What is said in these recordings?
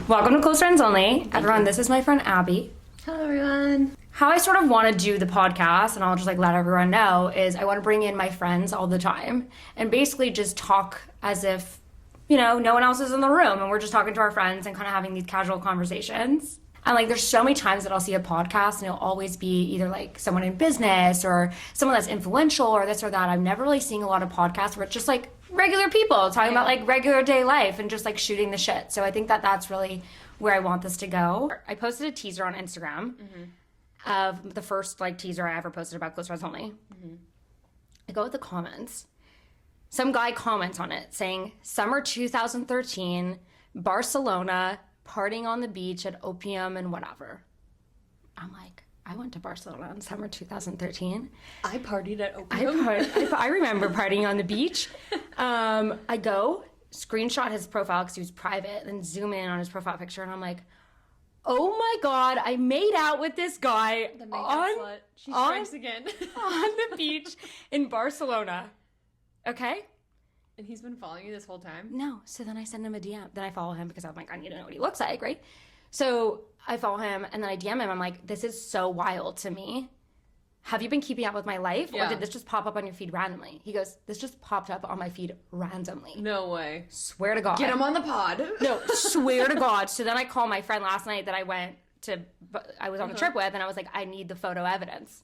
Welcome to Close Friends Only. Everyone, this is my friend Abby. Hello, everyone. How I sort of want to do the podcast, and I'll just let everyone know, is I want to bring in my friends all the time and basically just talk as if, no one else is in the room and we're just talking to our friends and kind of having these casual conversations. And there's so many times that I'll see a podcast and it'll always be either someone in business or someone that's influential or this or that. I'm never really seeing a lot of podcasts where it's just regular people talking about regular day life and just shooting the shit. So I think that that's really where I want this to go. I posted a teaser on Instagram of the first teaser I ever posted about Close Friends Only. I go with the comments. Some guy comments on it saying, summer 2013, Barcelona, partying on the beach at opium and whatever. I'm like, I went to Barcelona in summer 2013. I partied at opium. I remember partying on the beach. I go, screenshot his profile because he was private, then zoom in on his profile picture, and I'm like, oh my God, I made out with this guy The makeup slut. She strikes again. on the beach in Barcelona. Okay? And he's been following you this whole time? No. So then I send him a DM. Then I follow him because I'm like, I need to know what he looks like, right? So I follow him and then I DM him. I'm like, this is so wild to me. Have you been keeping up with my life? Or did this just pop up on your feed randomly? He goes, this just popped up on my feed randomly. No way. Swear to God. Get him on the pod. No, swear to God. So then I call my friend last night that I was on the trip with, and I was like, I need the photo evidence.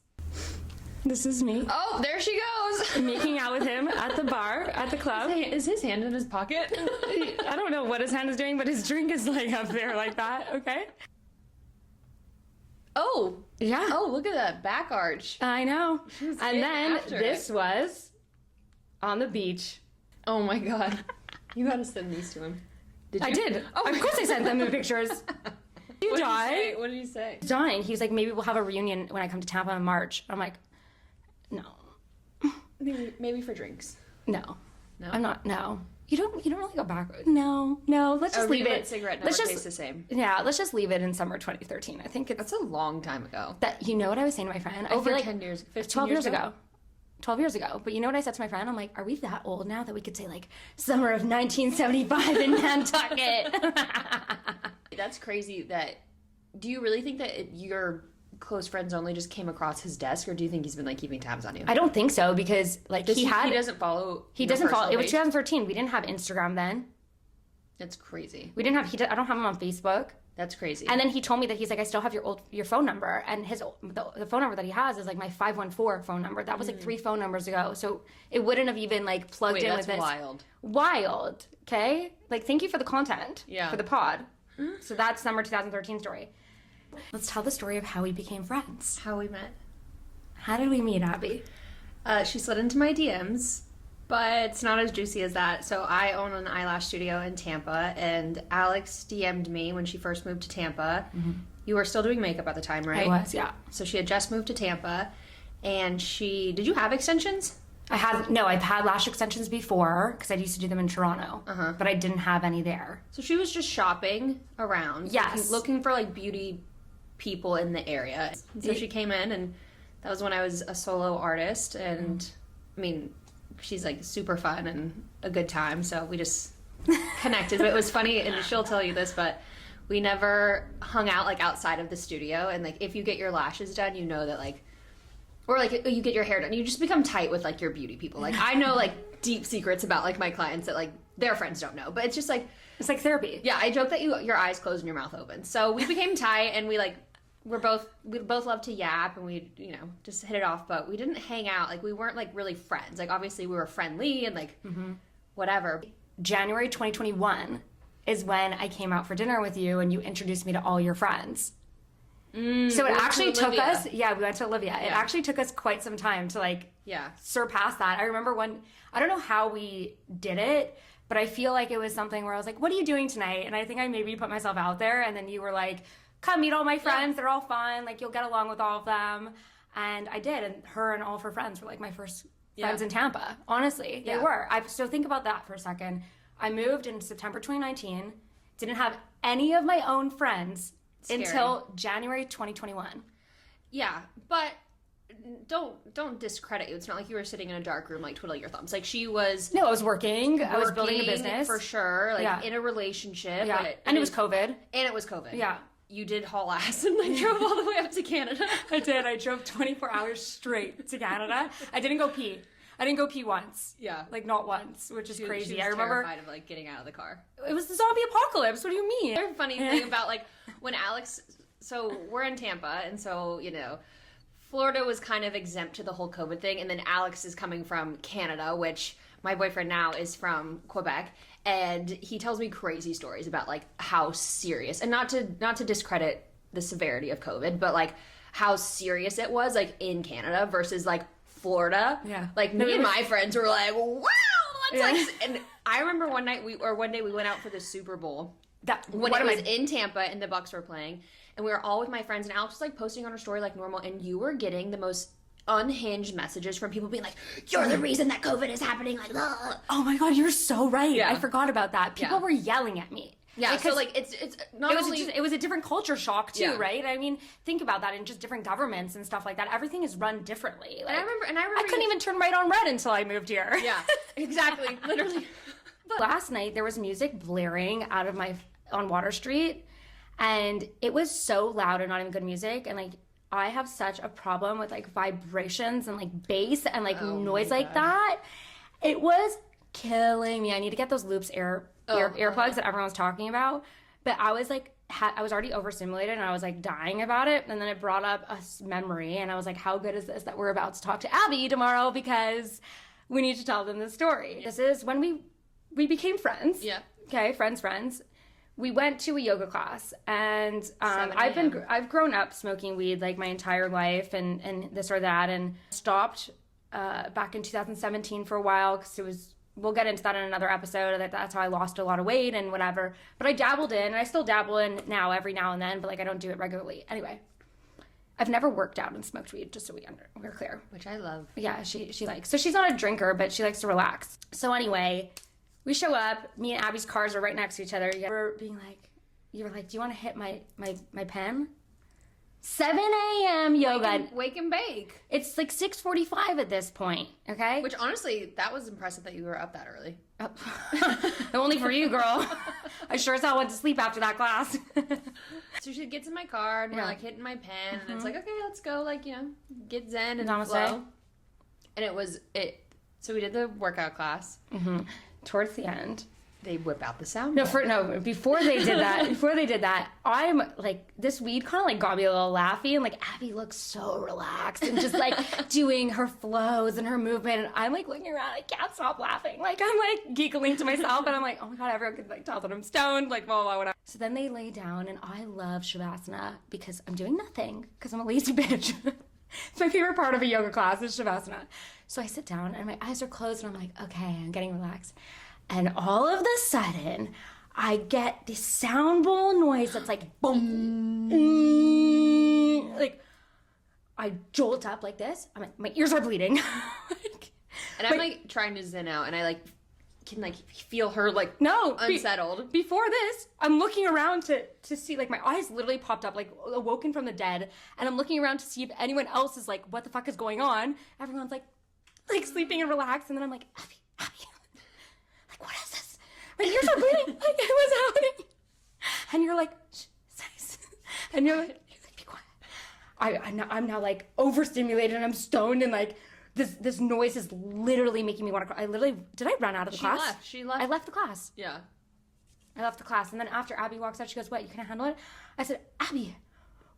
This is me. Oh, there she goes. Making out with him at the bar, at the club. Is his hand in his pocket? I don't know what his hand is doing, but his drink is up there like that, okay? Oh. Yeah. Oh, look at that back arch. I know. And then after this was on the beach. Oh my God. You gotta send these to him. Did you? I did. Oh, of course I sent them the pictures. You die. What did he say? He's dying. He was like, maybe we'll have a reunion when I come to Tampa in March. I'm like, no. Maybe for drinks. No. No? I'm not. No. You don't really go back. No. Let's just leave it. Cigarette never Let's just tastes the same. Yeah, let's just leave it in summer 2013. I think That's a long time ago. that. You know what I was saying to my friend? Over I feel like 10 years, 15 12 years years ago. 12 years ago. But you know what I said to my friend? I'm like, are we that old now that we could say summer of 1975 in Nantucket? That's crazy. Do you really think that your close friends only just came across his desk, or do you think he's been keeping tabs on you? I don't think so because he doesn't follow. He doesn't follow. It was 2013. We didn't have Instagram then. That's crazy. We didn't have. I don't have him on Facebook. That's crazy. And then he told me that he's like, I still have your phone number, and the phone number that he has is my 514 phone number. That was 3 phone numbers ago, so it wouldn't have even plugged in with this. Wild. Okay. Thank you for the content. Yeah. For the pod. So that's summer 2013 story. Let's tell the story of how we became friends. How we met. How did we meet, Abby? She slid into my DMs, but it's not as juicy as that. So I own an eyelash studio in Tampa, and Alex DM'd me when she first moved to Tampa. Mm-hmm. You were still doing makeup at the time, right? I was, yeah. So she had just moved to Tampa, and did you have extensions? I've had lash extensions before because I used to do them in Toronto, but I didn't have any there. So she was just shopping around, yes, looking for beauty people in the area. So she came in, and that was when I was a solo artist, and I mean, she's super fun and a good time, so we just connected. But it was funny, and she'll tell you this, but we never hung out outside of the studio. And if you get your lashes done, you know that or you get your hair done, you just become tight with your beauty people. I know deep secrets about my clients that their friends don't know, but it's just it's like therapy. Yeah, I joke that your eyes closed and your mouth open. So we became tight, and we we both love to yap, and we just hit it off, but we didn't hang out. We weren't really friends. Obviously we were friendly and whatever. January 2021 is when I came out for dinner with you, and you introduced me to all your friends. So it actually took us, we went to Olivia. Yeah. It actually took us quite some time to surpass that. I remember I don't know how we did it, but I feel it was something where I was like, what are you doing tonight? And I think I maybe put myself out there, and then you were like, come meet all my friends. They're all fun. You'll get along with all of them. And I did. And her and all of her friends were my first friends in Tampa. Honestly, they were. So think about that for a second. I moved in September 2019, didn't have any of my own friends until January 2021. Yeah, but don't discredit you. It's not like you were sitting in a dark room like twiddling your thumbs. Like she was. No, I was working. I was building a business for sure. Like in a relationship. Yeah, and it was COVID. And it was COVID. Yeah. You did haul ass and like drove all the way up to Canada. I did. I drove 24 hours straight to Canada. I didn't go pee. I didn't go pee once. Yeah. Like, not once, which is crazy. She was I remember terrified of, like, getting out of the car. It was the zombie apocalypse. What do you mean? Another funny thing about, like, when Alex... So, we're in Tampa, and so, you know, Florida was kind of exempt to the whole COVID thing, and then Alex is coming from Canada, which my boyfriend now is from Quebec, and he tells me crazy stories about, like, how serious... And not to discredit the severity of COVID, but, like, how serious it was, like, in Canada versus, like, Florida. Yeah. Like, me and my friends were like, wow! That's like... And I remember one day we went out for the Super Bowl. When it was in Tampa and the Bucks were playing, and we were all with my friends, and Alex was, like, posting on her story like normal, and you were getting the most unhinged messages from people being like, you're the reason that COVID is happening, like, ugh. Oh my God, you're so right. Yeah. I forgot about that. People were yelling at me. Yeah, so like it's not only it was a different culture shock too, Yeah. right? I mean, think about that in just different governments and stuff like that. Everything is run differently. Like, I remember I couldn't even turn right on red until I moved here. Yeah, exactly, literally. But last night there was music blaring out of on Water Street, and it was so loud and not even good music, and like I have such a problem with like vibrations and like bass and like noise like that. It was killing me. I need to get those Loops earplugs that everyone was talking about. But I was like, I was already overstimulated and I was like dying about it. And then it brought up a memory, and I was like, how good is this that we're about to talk to Abby tomorrow, because we need to tell them this story. This is when we became friends. Yeah. Okay, friends. We went to a yoga class, and I've grown up smoking weed like my entire life and this or that, and stopped back in 2017 for a while because it was. We'll get into that in another episode. That's how I lost a lot of weight and whatever. But I dabbled in, and I still dabble in now every now and then, but like I don't do it regularly. Anyway, I've never worked out and smoked weed, just so we're clear. Which I love. Yeah, she likes. So she's not a drinker, but she likes to relax. So anyway, we show up. Me and Abby's cars are right next to each other. You were like, do you want to hit my pen? 7 a.m. yoga. Wake and bake. It's like 6:45 at this point, okay? Which honestly, that was impressive that you were up that early. Only for you, girl. I sure as hell went to sleep after that class. So she gets in my car, and we're like hitting my pen, and it's like, okay, let's go, like, you know, get zen and Namaste. flow. And so we did the workout class. Towards the end. They whip out the sound. Before they did that, I'm like, this weed kind of like got me a little laughy, and like Abby looks so relaxed and just like doing her flows and her movement, and I'm like looking around, I can't stop laughing. Like I'm like giggling to myself, and I'm like, oh my God, everyone could like tell that I'm stoned, like blah, blah, blah, whatever. So then they lay down, and I love Shavasana because I'm doing nothing, because I'm a lazy bitch. It's my favorite part of a yoga class is Shavasana. So I sit down, and my eyes are closed, and I'm like, okay, I'm getting relaxed. And all of a sudden, I get this sound bowl noise that's like boom. Like, I jolt up like this. I'm like, my ears are bleeding. And I'm like trying to zen out, and I like can like feel her like unsettled. Before this, I'm looking around to see, like my eyes literally popped up, like awoken from the dead, and I'm looking around to see if anyone else is like, what the fuck is going on? Everyone's like sleeping and relaxed, and then I'm like, Abby. What is this? My ears are bleeding. Like, what's happening? And you're like, shh, nice. And you're like, be quiet. I'm now like overstimulated, and I'm stoned, and like this noise is literally making me want to cry. Did I run out of the class? She left. I left the class. Yeah. I left the class, and then after Abby walks out, she goes, what, you can't handle it? I said, Abby,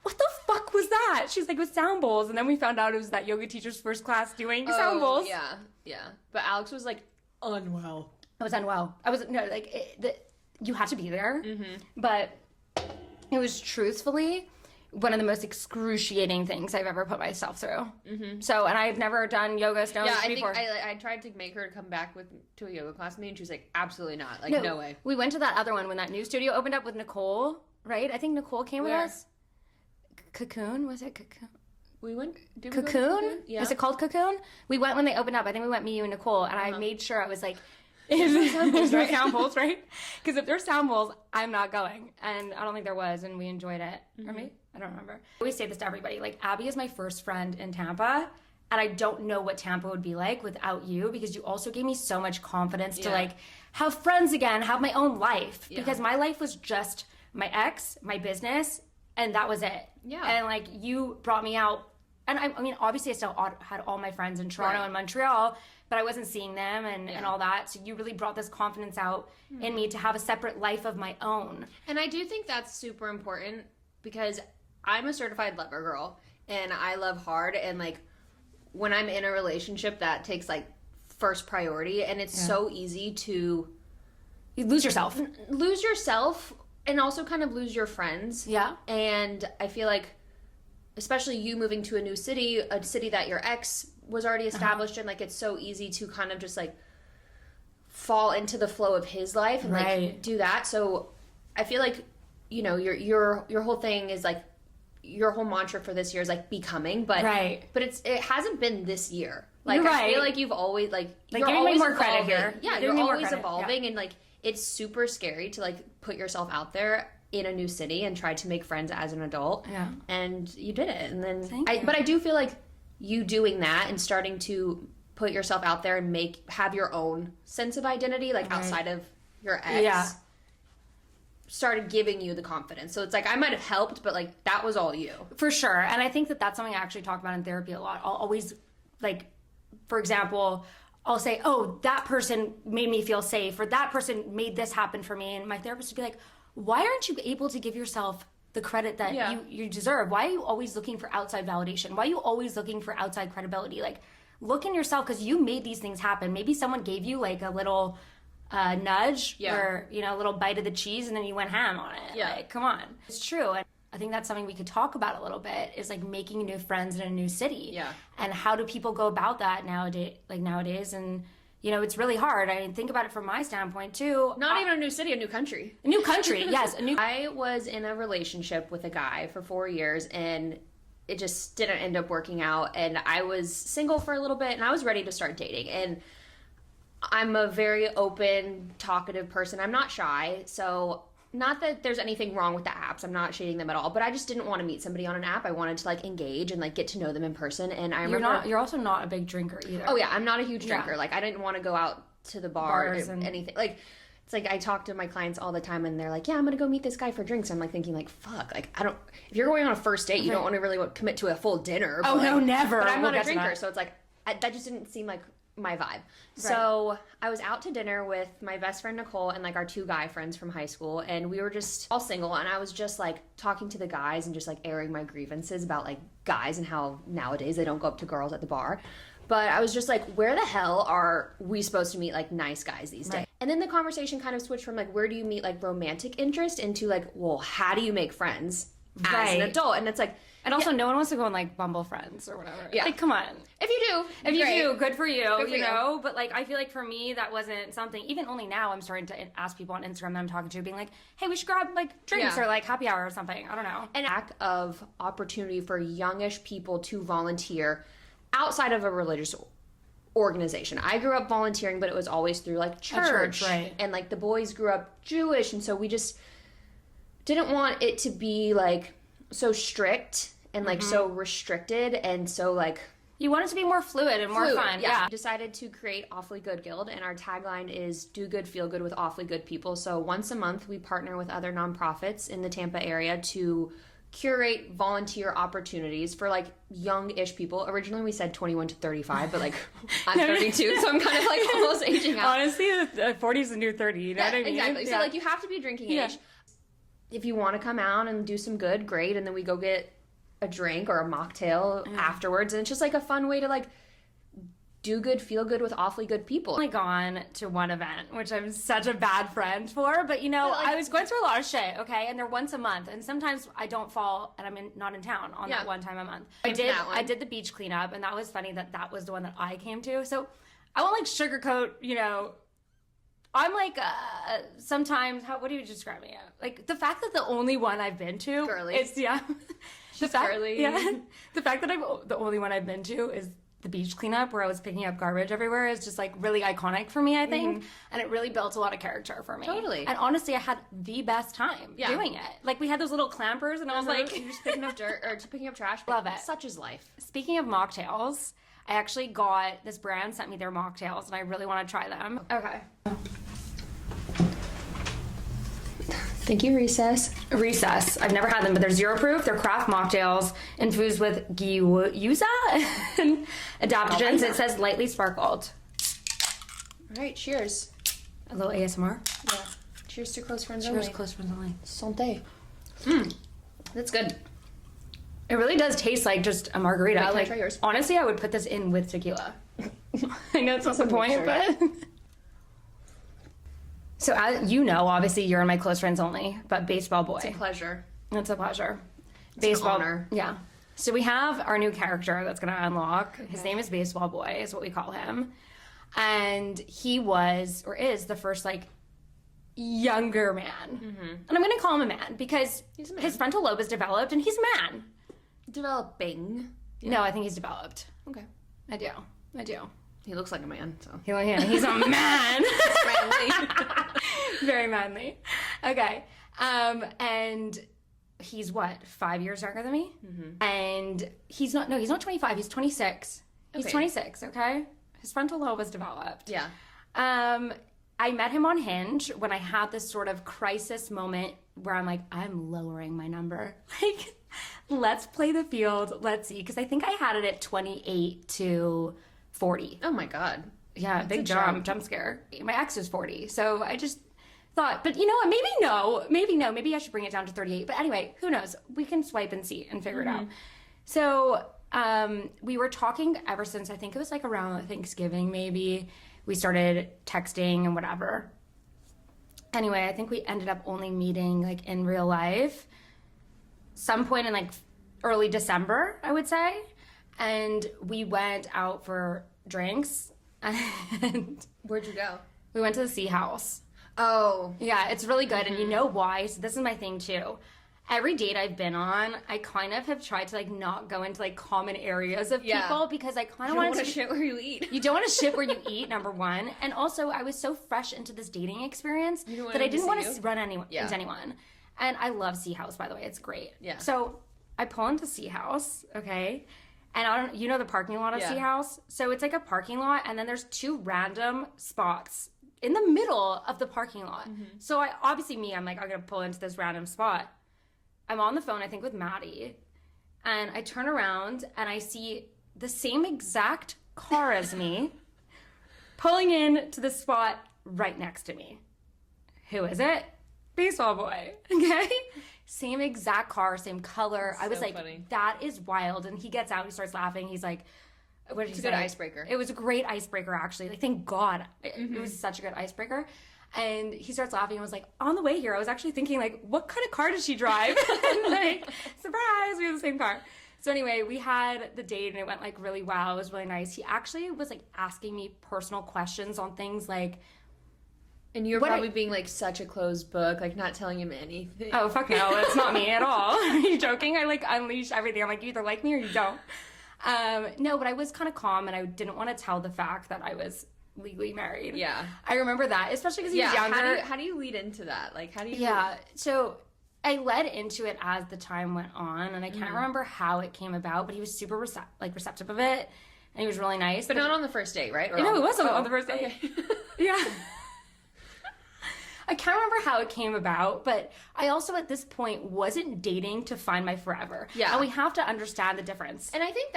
what the fuck was that? She's like, with sound bowls. And then we found out it was that yoga teacher's first class doing sound bowls. Yeah. But Alex was like unwell. I was unwell. You had to be there. But it was truthfully one of the most excruciating things I've ever put myself through. So, and I've never done yoga stones before. Think I tried to make her come back to a yoga class with me, and she was like, absolutely not. Like, no way. We went to that other one when that new studio opened up with Nicole, right? I think Nicole came with us. Cocoon? Was it Cocoon? We went. Did Cocoon? We go to Cocoon? Yeah. Is it called Cocoon? We went when they opened up. I think we went, me, you, and Nicole, and I made sure I was like There's no sound bowls, right? Because if there's sound bowls, I'm not going. And I don't think there was, and we enjoyed it. Or maybe? I don't remember. I always say this to everybody. Like, Abby is my first friend in Tampa, and I don't know what Tampa would be like without you, because you also gave me so much confidence to, like, have friends again, have my own life. Because my life was just my ex, my business, and that was it. Yeah. And, like, you brought me out. And I mean, obviously I still had all my friends in Toronto and Montreal, but I wasn't seeing them and all that. So you really brought this confidence out in me to have a separate life of my own. And I do think that's super important, because I'm a certified lover girl and I love hard. And like, when I'm in a relationship, that takes like first priority. And it's so easy to You lose yourself. And also kind of lose your friends. Yeah. And I feel like, especially you moving to a city that your ex was already established in, like, it's so easy to kind of just like fall into the flow of his life and like do that. So I feel like, you know, your whole thing is like, your whole mantra for this year is like becoming, but it hasn't been this year. Like, I feel like you've always like you're always more evolving. credit here. Yeah, you're always evolving, and like it's super scary to like put yourself out there in a new city and try to make friends as an adult. Yeah. And you did it. And then but I do feel like you doing that and starting to put yourself out there and have your own sense of identity, like outside of your ex, started giving you the confidence. So it's like, I might have helped, but like that was all you. For sure. And I think that that's something I actually talk about in therapy a lot. I'll always, like, for example, I'll say, oh, that person made me feel safe, or that person made this happen for me. And my therapist would be like, why aren't you able to give yourself the credit that you deserve? Why are you always looking for outside validation? Why are you always looking for outside credibility? Like, look in yourself, because you made these things happen. Maybe someone gave you like a little nudge or, you know, a little bite of the cheese, and then you went ham on it. Yeah. Like, come on. It's true. And I think that's something we could talk about a little bit, is like making new friends in a new city. Yeah. And how do people go about that nowadays? And, you know, it's really hard. I mean, think about it from my standpoint too. Not even a new city, a new country. A new country, yes. I was in a relationship with a guy for 4 years, and it just didn't end up working out. And I was single for a little bit, and I was ready to start dating. And I'm a very open, talkative person. I'm not shy, so not that there's anything wrong with the apps. I'm not shading them at all, but I just didn't want to meet somebody on an app. I wanted to like engage and like get to know them in person. And I remember you're also not a big drinker either. Oh yeah, I'm not a huge drinker. Like, I didn't want to go out to the bars and anything. Like, it's like I talk to my clients all the time, and they're like, yeah, I'm gonna go meet this guy for drinks. I'm like thinking like, fuck, like if you're going on a first date, you don't want to really commit to a full dinner. Oh, no, never. But I'm not a drinker, so it's like that just didn't seem like my vibe. Right. So I was out to dinner with my best friend Nicole and like our 2 guy friends from high school, and we were just all single, and I was just like talking to the guys and just like airing my grievances about like guys and how nowadays they don't go up to girls at the bar. But I was just like, where the hell are we supposed to meet like nice guys these days? And then the conversation kind of switched from like, where do you meet like romantic interest, into like, well, how do you make friends as an adult? And it's like, and also no one wants to go on like Bumble Friends or whatever. Yeah. Like, come on. If you do, good for you, you know? But like, I feel like for me, that wasn't something, even only now I'm starting to ask people on Instagram that I'm talking to, being like, hey, we should grab like drinks or like happy hour or something. I don't know. An lack of opportunity for youngish people to volunteer outside of a religious organization. I grew up volunteering, but it was always through like church. Right. And like the boys grew up Jewish, and so we just didn't want it to be like so strict and like so restricted, and so like you want it to be more fluid and more fun. Yeah. We decided to create Awfully Good Guild, and our tagline is do good, feel good with awfully good people. So once a month we partner with other nonprofits in the Tampa area to curate volunteer opportunities for like young-ish people. Originally we said 21 to 35, but like I'm 32, so I'm kind of like almost aging out. Honestly, 40 is the new 30, you know what I mean? Exactly. So like you have to be drinking age. If you want to come out and do some good, great, and then we go get a drink or a mocktail afterwards, and it's just like a fun way to like do good, feel good with awfully good people. I've only gone to one event, which I'm such a bad friend for, but you know, I was going through a lot of shit, okay, and they're once a month, and sometimes I don't fall, and I'm not in town on that one time a month. I did the beach cleanup, and that was funny that was the one that I came to, so I won't like sugarcoat, you know, I'm like, sometimes, what do you describe me as? Like, the fact that the only one I've been to... Girly. It's, She's girly. Yeah. The fact that I'm the only one I've been to is the beach cleanup where I was picking up garbage everywhere is just like really iconic for me, I think. And it really built a lot of character for me. Totally. And honestly, I had the best time doing it. Like we had those little clampers and I was like, you're just picking up dirt or just picking up trash. Love it. Such is life. Speaking of mocktails, I actually got this brand sent me their mocktails and I really want to try them. Okay. Thank you, Recess. Recess. I've never had them, but they're 0 proof. They're craft mocktails infused with guayusa and adaptogens. It says lightly sparkled. All right, cheers. A little ASMR. Yeah. Cheers to close friends Cheers, only. close friends only. Santé. That's good. It really does taste like just a margarita. Wait, can I like, try yours? honestly, I would put this in with tequila. I know it's not the point, sure. but... So, as you know, obviously, you're in my close friends only, but baseball boy. It's a pleasure. It's a pleasure. An honor. Yeah. So we have our new character that's going to unlock. Okay. His name is Baseball Boy, is what we call him. And he was, or is, the first, like, younger man. And I'm going to call him a man because his frontal lobe is developed and he's a man. Developing. No, I think he's developed. Okay. I do. He looks like a man, so. He's a man. Manly. Very manly. Okay. And he's what, 5 years younger than me? And he's not 25, he's 26. He's 26, okay? His frontal lobe was developed. Yeah. I met him on Hinge when I had this sort of crisis moment where I'm like, I'm lowering my number. Like, let's play the field. Let's see. Because I think I had it at 28 to 40. Oh my God. Yeah, That's big a jump scare. My ex was 40. So I just thought, but you know what? Maybe I should bring it down to 38. But anyway, who knows? We can swipe and see and figure it out. So we were talking ever since, I think it was like around Thanksgiving, maybe. We started texting and whatever. Anyway, I think we ended up only meeting like in real life some point in like early December, I would say. And we went out for drinks and Where'd you go? we went to the Sea House. Oh. Yeah, it's really good. And you know why? So this is my thing too. Every date I've been on, I kind of have tried to like not go into like common areas of people because I kind of want to shit where you eat. You don't want to shit where you eat, number one. And also, I was so fresh into this dating experience that I didn't want to run into anyone. And I love Sea House, by the way. It's great. Yeah. So I pull into Sea House, okay? And you know the parking lot of Sea House? So it's like a parking lot, and then there's 2 random spots in the middle of the parking lot. So I'm like, I'm going to pull into this random spot. I'm on the phone, I think, with Maddie. And I turn around, and I see the same exact car as me pulling in to the spot right next to me. Who is it? Baseball Boy. Okay? Same exact car, same color. I was like, funny. That is wild. And he gets out, he starts laughing. He's like, what did he say? It's a good icebreaker. It was a great icebreaker, actually. Like, thank God. It was such a good icebreaker. And he starts laughing and was like, on the way here, I was actually thinking, like, what kind of car does she drive? And like, surprise, we have the same car. So anyway, we had the date and it went like really well. It was really nice. He actually was like asking me personal questions on things like, and you're probably being like such a closed book, like not telling him anything. Oh, fuck no, it's not me at all. Are you joking? I like unleash everything. I'm like, you either like me or you don't. No, but I was kind of calm and I didn't want to tell the fact that I was legally married. Yeah. I remember that, especially because he was younger. How do you lead into that? Like, how do you... Yeah, so I led into it as the time went on, and I can't remember how it came about, but he was super receptive of it, and he was really nice. But not on the first date, right? No, it wasn't on the first date. Okay. Yeah. I can't remember how it came about, but I also at this point wasn't dating to find my forever. Yeah. And we have to understand the difference. And I think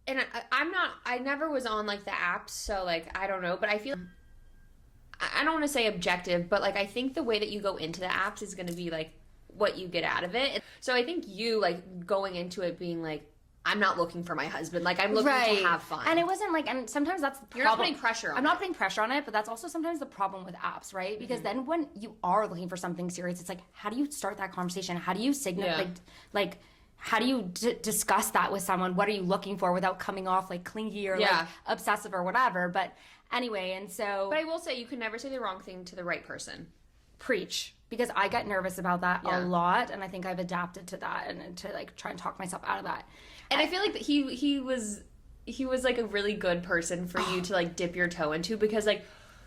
I never was on like the apps, so like, I don't know, but I feel, I don't want to say objective, but like, I think the way that you go into the apps is going to be like what you get out of it. So I think you like going into it being like, I'm not looking for my husband. Like, I'm looking to have fun. And it wasn't like, and sometimes that's the problem. You're not putting pressure on it. I'm not putting pressure on it, but that's also sometimes the problem with apps, right? Because then when you are looking for something serious, it's like, how do you start that conversation? How do you signal, like, how do you discuss that with someone? What are you looking for without coming off like clingy or like obsessive or whatever? But anyway, and so. But I will say, you can never say the wrong thing to the right person. Preach. because I get nervous about that Yeah. a lot, and I think I've adapted to that and to like try and talk myself out of that. And I feel like that he was like a really good person for you to like dip your toe into, because like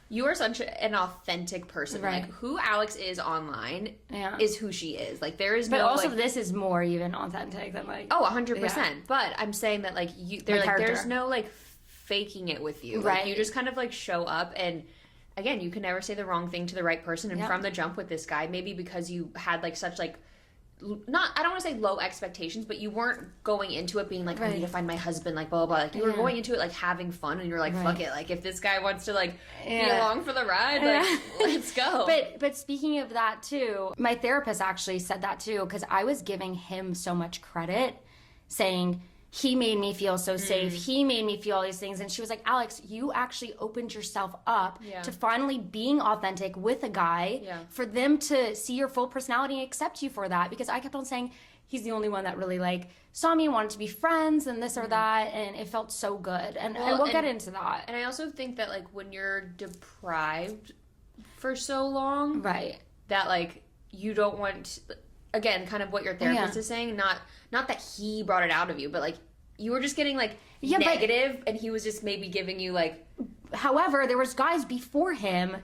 you are such an authentic person. Right. Like who Alex is online Yeah. is who she is. Like there is But no also, like, this is more even authentic than like 100%. Yeah. But I'm saying that like My like character. there's no like faking it with you. Right. Like you just kind of like show up, and again, you can never say the wrong thing to the right person. And Yeah. from the jump with this guy, maybe because you had like such like not, I don't want to say low expectations, but you weren't going into it being like, I Right. need to find my husband, like blah blah blah. Like you were Yeah. going into it like having fun, and you're like, Right. fuck it, like if this guy wants to like be Yeah. along for the ride, like Yeah. let's go. But speaking of that too, my therapist actually said that too, because I was giving him so much credit, saying he made me feel so safe, he made me feel all these things, and she was like, Alex, you actually opened yourself up Yeah. to finally being authentic with a guy, Yeah. for them to see your full personality and accept you for that, because I kept on saying he's the only one that really like saw me and wanted to be friends and this or that, and it felt so good, and we'll get into that. And I also think that like when you're deprived for so long, Right. that like you don't want, again, kind of what your therapist Yeah. is saying, not that he brought it out of you, but like you were just getting like Yeah, but- negative, and he was just maybe giving you like However, there was guys before him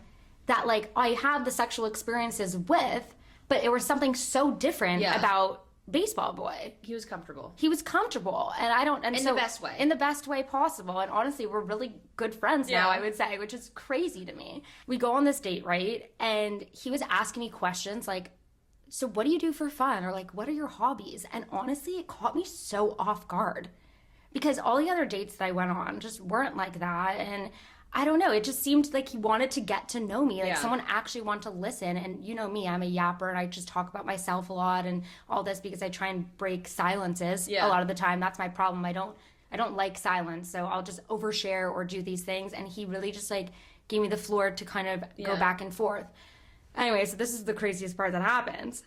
that like I had the sexual experiences with, but it was something so different Yeah. about Baseball Boy. he was comfortable. He was comfortable, and I don't. And In so, the best way. In the best way possible. And honestly, we're really good friends now, Yeah. I would say, which is crazy to me. We go on this date, right? And he was asking me questions like, so what do you do for fun? Or like, what are your hobbies? And honestly, it caught me so off guard, because all the other dates that I went on just weren't like that. And I don't know, it just seemed like he wanted to get to know me, like Yeah. someone actually wanted to listen. And you know me, I'm a yapper, and I just talk about myself a lot and all this, because I try and break silences Yeah. a lot of the time. That's my problem. I don't like silence, so I'll just overshare or do these things. And he really just like gave me the floor to kind of go Yeah. back and forth. Anyway, so this is the craziest part that happens.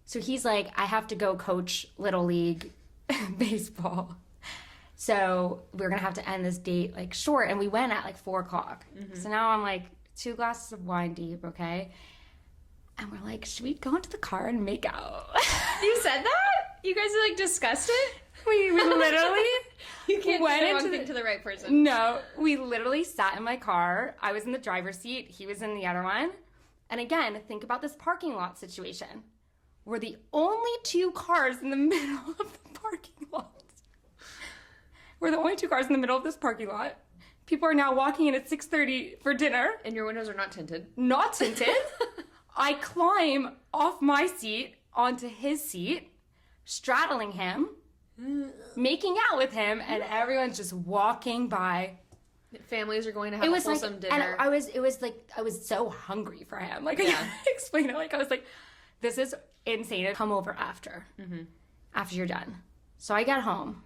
So he's like, I have to go coach Little League baseball. So we're gonna have to end this date like short, and we went at like 4:00. So now I'm like 2 glasses of wine deep, okay? And we're like, should we go into the car and make out? You said that? You guys like discussed it? we literally You can't went do the into wrong the- thing to the right person. No, we literally sat in my car. I was in the driver's seat. He was in the other one. And again, think about this parking lot situation. We're the only 2 cars in the middle of the parking lot. We're the only 2 cars in the middle of this parking lot. People are now walking in at 6:30 for dinner. And your windows are not tinted. Not tinted. I climb off my seat onto his seat, straddling him, making out with him, and everyone's just walking by. Families are going to have It a was like, wholesome and dinner. I was so hungry for him. Like, I Yeah. can't explain it. Like, I was like, this is insane. Come over after you're done. So I get home,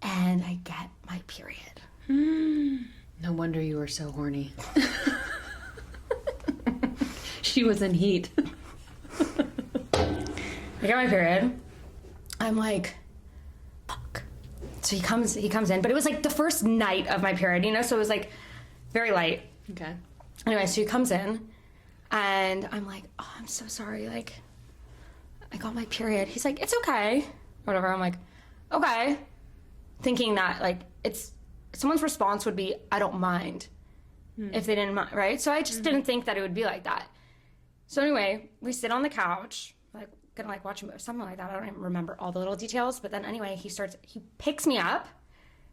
and I get my period. No wonder you were so horny. She was in heat. I get my period. I'm like, fuck. So he comes in, but it was like the first night of my period, you know, so it was like very light. Okay. Anyway, so he comes in, and I'm like, oh, I'm so sorry, like, I got my period. He's like, it's okay, whatever. I'm like, okay, thinking that like it's someone's response would be, I don't mind, if they didn't mind, right? So I just didn't think that it would be like that. So anyway, we sit on the couch, like gonna like watch a movie, something like that. I don't even remember all the little details, but then anyway, he picks me up,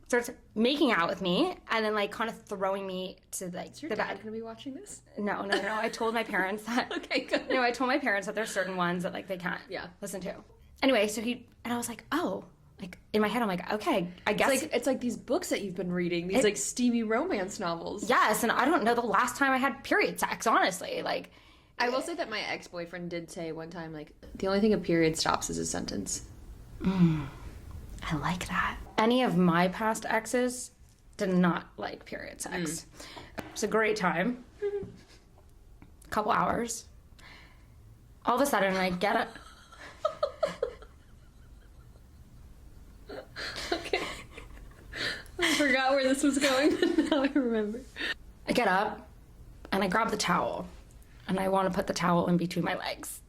starts making out with me, and then like kind of throwing me to like Is your the dad bed. going to be watching this? No. I told my parents that. Okay, good. No, I told my parents that there's certain ones that like they can't Yeah. listen to. Anyway, so I was like, oh, like in my head, I'm like, okay, I guess. It's like these books that you've been reading, these like steamy romance novels. Yes, and I don't know the last time I had period sex, honestly. Like, I will say that my ex-boyfriend did say one time, like, the only thing a period stops is a sentence. I like that. Any of my past exes did not like period sex. It's a great time. A couple hours. All of a sudden, I get it. Okay. I forgot where this was going, but now I remember. I get up and I grab the towel and I want to put the towel in between my legs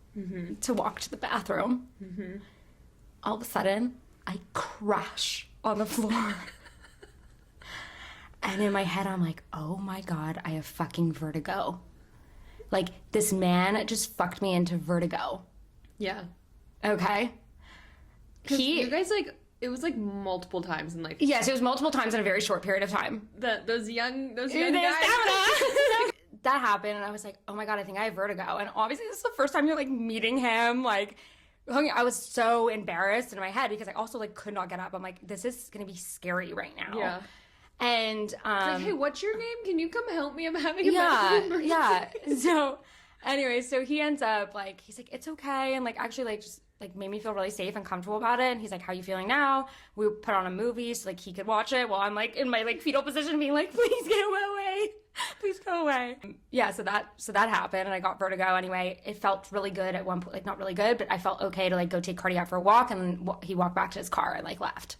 to walk to the bathroom. All of a sudden, I crash on the floor. And in my head, I'm like, oh my God, I have fucking vertigo. Like, this man just fucked me into vertigo. Yeah. Okay? You guys, like, it was like multiple times in like... Yes, it was multiple times in a very short period of time. Those young guys. That happened, and I was like, oh my God, I think I have vertigo. And obviously, this is the first time you're like meeting him. Like, I was so embarrassed in my head because I also like could not get up. I'm like, this is going to be scary right now. Yeah. And like, hey, what's your name? Can you come help me? I'm having a medical emergency. Yeah. So anyway, so he ends up like, he's like, it's okay, and like actually like just like made me feel really safe and comfortable about it. And he's like, how you feeling now? We put on a movie so like he could watch it while I'm like in my like fetal position being like, please get away. Please go away. Yeah, so that happened, and I got vertigo anyway. It felt really good at one point, like not really good, but I felt okay to like go take Cardi out for a walk, and he walked back to his car and like left.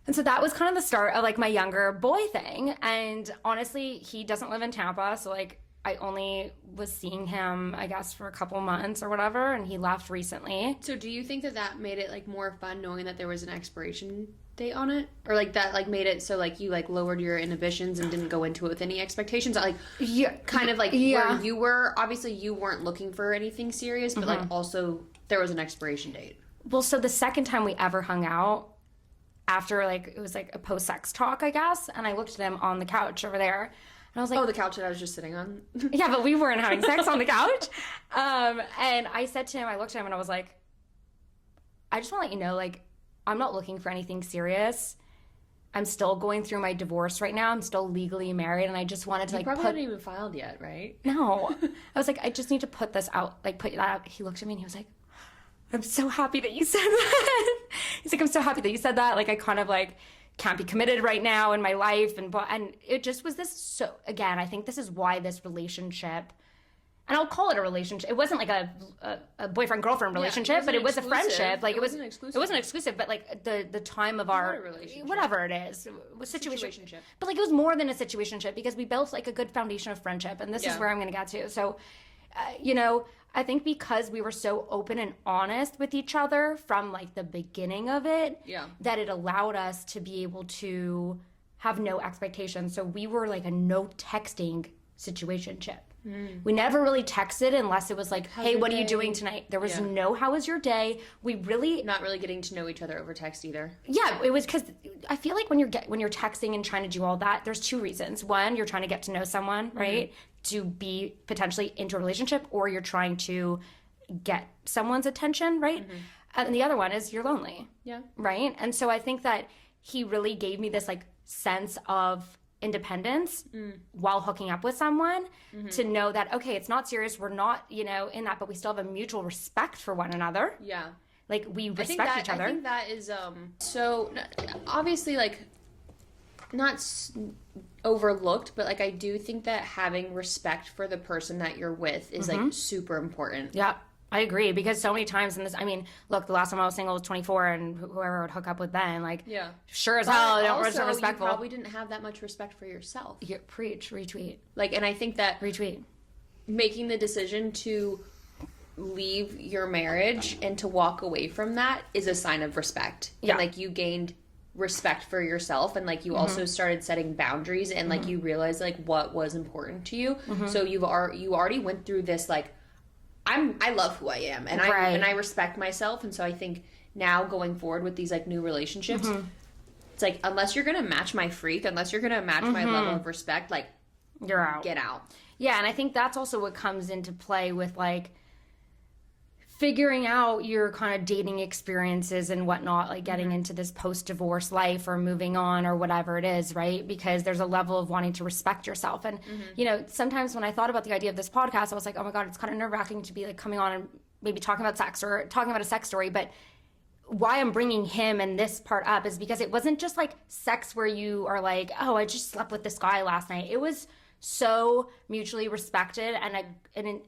And so that was kind of the start of like my younger boy thing. And honestly, he doesn't live in Tampa, so like I only was seeing him, I guess, for a couple months or whatever, and he left recently. So do you think that made it like more fun knowing that there was an expiration date on it, or like that like made it so like you like lowered your inhibitions and didn't go into it with any expectations? Like, yeah, kind of like where you were, obviously you weren't looking for anything serious, but like also there was an expiration date. Well, so the second time we ever hung out, after like it was like a post-sex talk, I guess, and I looked at him on the couch over there, and I was like, oh, the couch that I was just sitting on. Yeah, but we weren't having sex on the couch. And I said to him, I looked at him and I was like, I just want to let you know, like, I'm not looking for anything serious. I'm still going through my divorce right now. I'm still legally married, and I just wanted to like probably hadn't even filed yet, right? No. I was like, I just need to put this out, like put that out. He looked at me and he was like, I'm so happy that you said that. He's like, I'm so happy that you said that. Like, I kind of like can't be committed right now in my life. And it just was this. So again, I think this is why this relationship, and I'll call it a relationship. It wasn't like a boyfriend-girlfriend relationship, but it was a friendship. Like it wasn't exclusive. It wasn't exclusive, but like the time of our whatever it is, was situationship. But like it was more than a situationship because we built like a good foundation of friendship, and this is where I'm going to get to. So, you know, I think because we were so open and honest with each other from like the beginning of it, that it allowed us to be able to have no expectations. So we were like a no texting situationship. We never really texted unless it was like, hey, what are you doing tonight? There was no, how was your day? We really... Not really getting to know each other over text either. Yeah, it was because I feel like when you're texting and trying to do all that, there's two reasons. One, you're trying to get to know someone, right? To be potentially into a relationship, or you're trying to get someone's attention, right? And the other one is you're lonely. Yeah. Right? And so I think that he really gave me this like sense of independence while hooking up with someone, to know that, okay, it's not serious, we're not, you know, in that, but we still have a mutual respect for one another. Yeah. Like we respect each other. I think that is so obviously like not overlooked, but like I do think that having respect for the person that you're with is like super important. Yeah, I agree, because so many times in this, I mean, look, the last time I was single was 24, and whoever would hook up with then, like, sure as hell, they weren't respectful. You probably didn't have that much respect for yourself. Yeah, preach, retweet. Like, and I think that retweet, making the decision to leave your marriage and to walk away from that is a sign of respect. Yeah, and like you gained respect for yourself, and like you also started setting boundaries, and like you realized like what was important to you. So you already went through this like, I love who I am, and I respect myself, and so I think now going forward with these like new relationships, it's like, unless you're gonna match my freak, unless you're gonna match my level of respect, like, you're out. Get out. Yeah, and I think that's also what comes into play with like figuring out your kind of dating experiences and whatnot, like getting into this post-divorce life or moving on or whatever it is, right? Because there's a level of wanting to respect yourself. And, you know, sometimes when I thought about the idea of this podcast, I was like, oh my God, it's kind of nerve-wracking to be like coming on and maybe talking about sex or talking about a sex story. But why I'm bringing him and this part up is because it wasn't just like sex where you are like, oh, I just slept with this guy last night. It was so mutually respected, and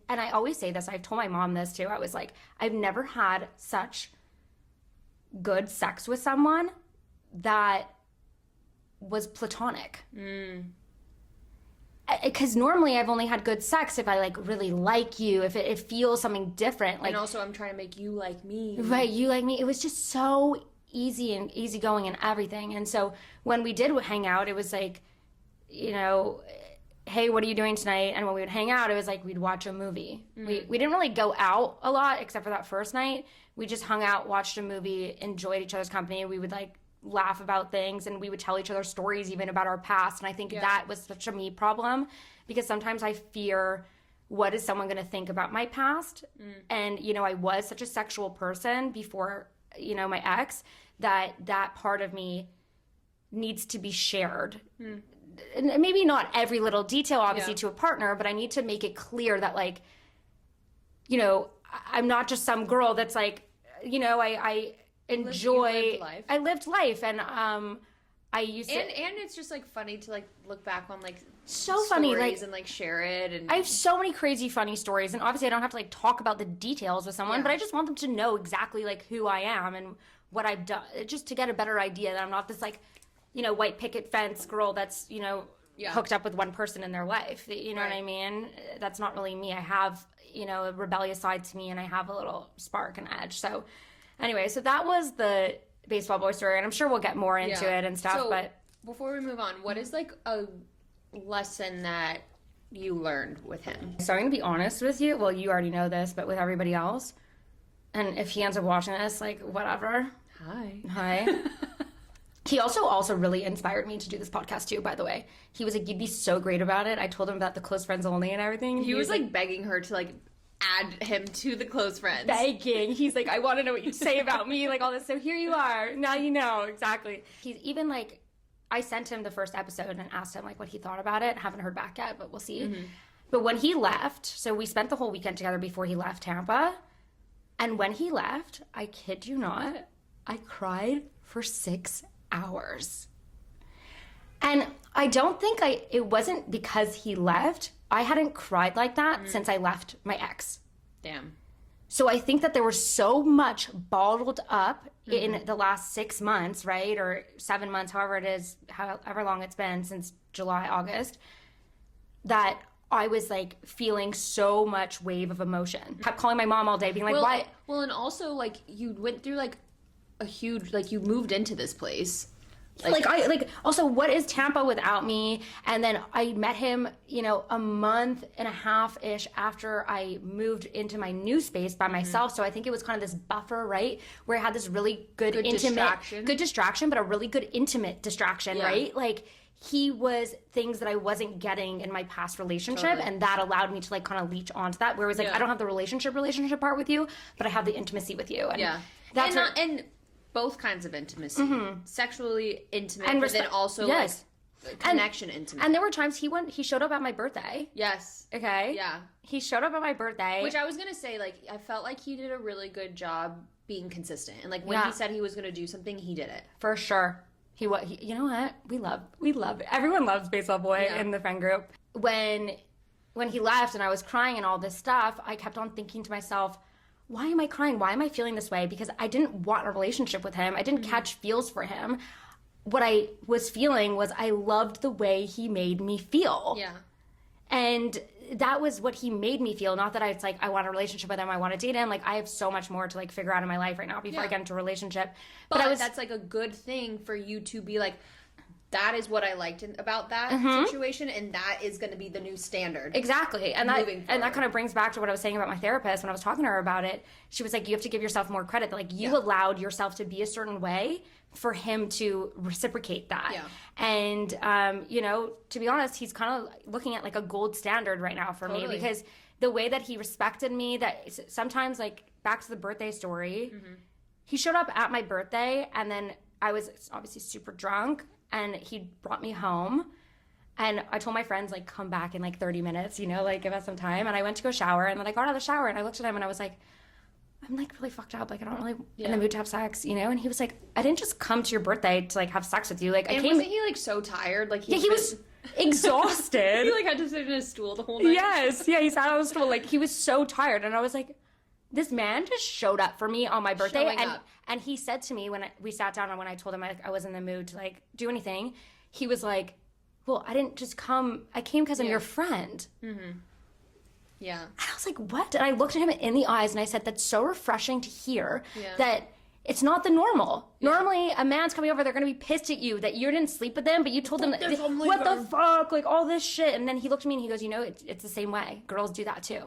I always say this, I've told my mom this too, I was like, I've never had such good sex with someone that was platonic. And because normally I've only had good sex if I like really like you, if it feels something different. Like, and also I'm trying to make you like me. right, you like me. It was just so easy and easygoing and everything. And so when we did hang out, it was like, you know, hey, what are you doing tonight? And when we would hang out, it was like we'd watch a movie. We didn't really go out a lot except for that first night. We just hung out, watched a movie, enjoyed each other's company. We would like laugh about things, and we would tell each other stories even about our past. And I think that was such a me problem, because sometimes I fear, what is someone going to think about my past? And, you know, I was such a sexual person before, you know, my ex, that part of me needs to be shared. And maybe not every little detail, obviously, to a partner, but I need to make it clear that, like, you know, I'm not just some girl that's like, you know, I enjoy, I lived life, and I used to, and it's just like funny to like look back on like so funny, like, and like share it. And I have so many crazy funny stories, and obviously I don't have to like talk about the details with someone, but I just want them to know exactly like who I am and what I've done, just to get a better idea that I'm not this like, you know, white picket fence girl that's, you know, hooked up with one person in their life. You know what I mean? That's not really me. I have, you know, a rebellious side to me, and I have a little spark and edge. So anyway, so that was the baseball boy story, and I'm sure we'll get more into it and stuff. So, but before we move on, what is like a lesson that you learned with him? So I'm going to be honest with you. Well, you already know this, but with everybody else, and if he ends up watching this, like, whatever. Hi. He also really inspired me to do this podcast too, by the way. He was like, you'd be so great about it. I told him about the close friends only and everything. He was like begging her to like add him to the close friends. Begging. He's like, I want to know what you say about me, like all this. So here you are. Now you know. Exactly. He's even like, I sent him the first episode and asked him like what he thought about it. Haven't heard back yet, but we'll see. But when he left, so we spent the whole weekend together before he left Tampa. And when he left, I kid you not, I cried for 6 hours. And I don't think it wasn't because he left. I hadn't cried like that since I left my ex. Damn. So I think that there was so much bottled up in the last 6 months, right? Or 7 months, however it is, however long it's been since July, August, that I was like feeling so much wave of emotion. Kept calling my mom all day, being like, why? Well, and also like you went through like a huge, like you moved into this place. Also, what is Tampa without me? And then I met him, you know, a month and a half-ish after I moved into my new space by myself. So I think it was kind of this buffer, right? Where I had this really good distraction, but a really good intimate distraction, right? Like, he was things that I wasn't getting in my past relationship, and that allowed me to like kind of leech onto that. Where it was like, I don't have the relationship part with you, but I have the intimacy with you. And that's and both kinds of intimacy, sexually intimate, and but then also like connection intimate. And there were times he showed up at my birthday. Yes. Okay. Yeah. He showed up at my birthday. Which I was gonna say, like, I felt like he did a really good job being consistent, and like when he said he was gonna do something, he did it for sure. He you know what? We love everyone loves Baseball Boy in the friend group. When he left and I was crying and all this stuff, I kept on thinking to myself, why am I crying? Why am I feeling this way? Because I didn't want a relationship with him. I didn't catch feels for him. What I was feeling was I loved the way he made me feel. Yeah. And that was what he made me feel. Not that it's like, I want a relationship with him, I want to date him. Like, I have so much more to like figure out in my life right now before I get into a relationship. But that's like a good thing for you to be like, that is what I liked about that situation, and that is going to be the new standard. Exactly. And that kind of brings back to what I was saying about my therapist when I was talking to her about it. She was like, you have to give yourself more credit. Like, you allowed yourself to be a certain way for him to reciprocate that. Yeah. And, you know, to be honest, he's kind of looking at like a gold standard right now for me, because the way that he respected me, that sometimes, like, back to the birthday story, he showed up at my birthday, and then I was obviously super drunk, and he brought me home, and I told my friends, like, come back in like 30 minutes, you know, like, give us some time. And I went to go shower, and then I got out of the shower, and I looked at him, and I was like, I'm like really fucked up, like, I don't really in the mood to have sex, you know. And he was like, I didn't just come to your birthday to like have sex with you, like, I came. Wasn't he like so tired? Like, he was exhausted. He like had to sit in his stool the whole night. Yes, he sat on the stool, like, he was so tired. And I was like, this man just showed up for me on my birthday. And he said to me when we sat down, and when I told him I was in the mood to like do anything, he was like, well, I didn't just come. I came because I'm your friend. Yeah. And I was like, what? And I looked at him in the eyes and I said, that's so refreshing to hear that it's not the normal. Yeah. Normally, a man's coming over, they're going to be pissed at you that you didn't sleep with them, but you told them, what the fuck? Like, all this shit. And then he looked at me and he goes, it's the same way. Girls do that too.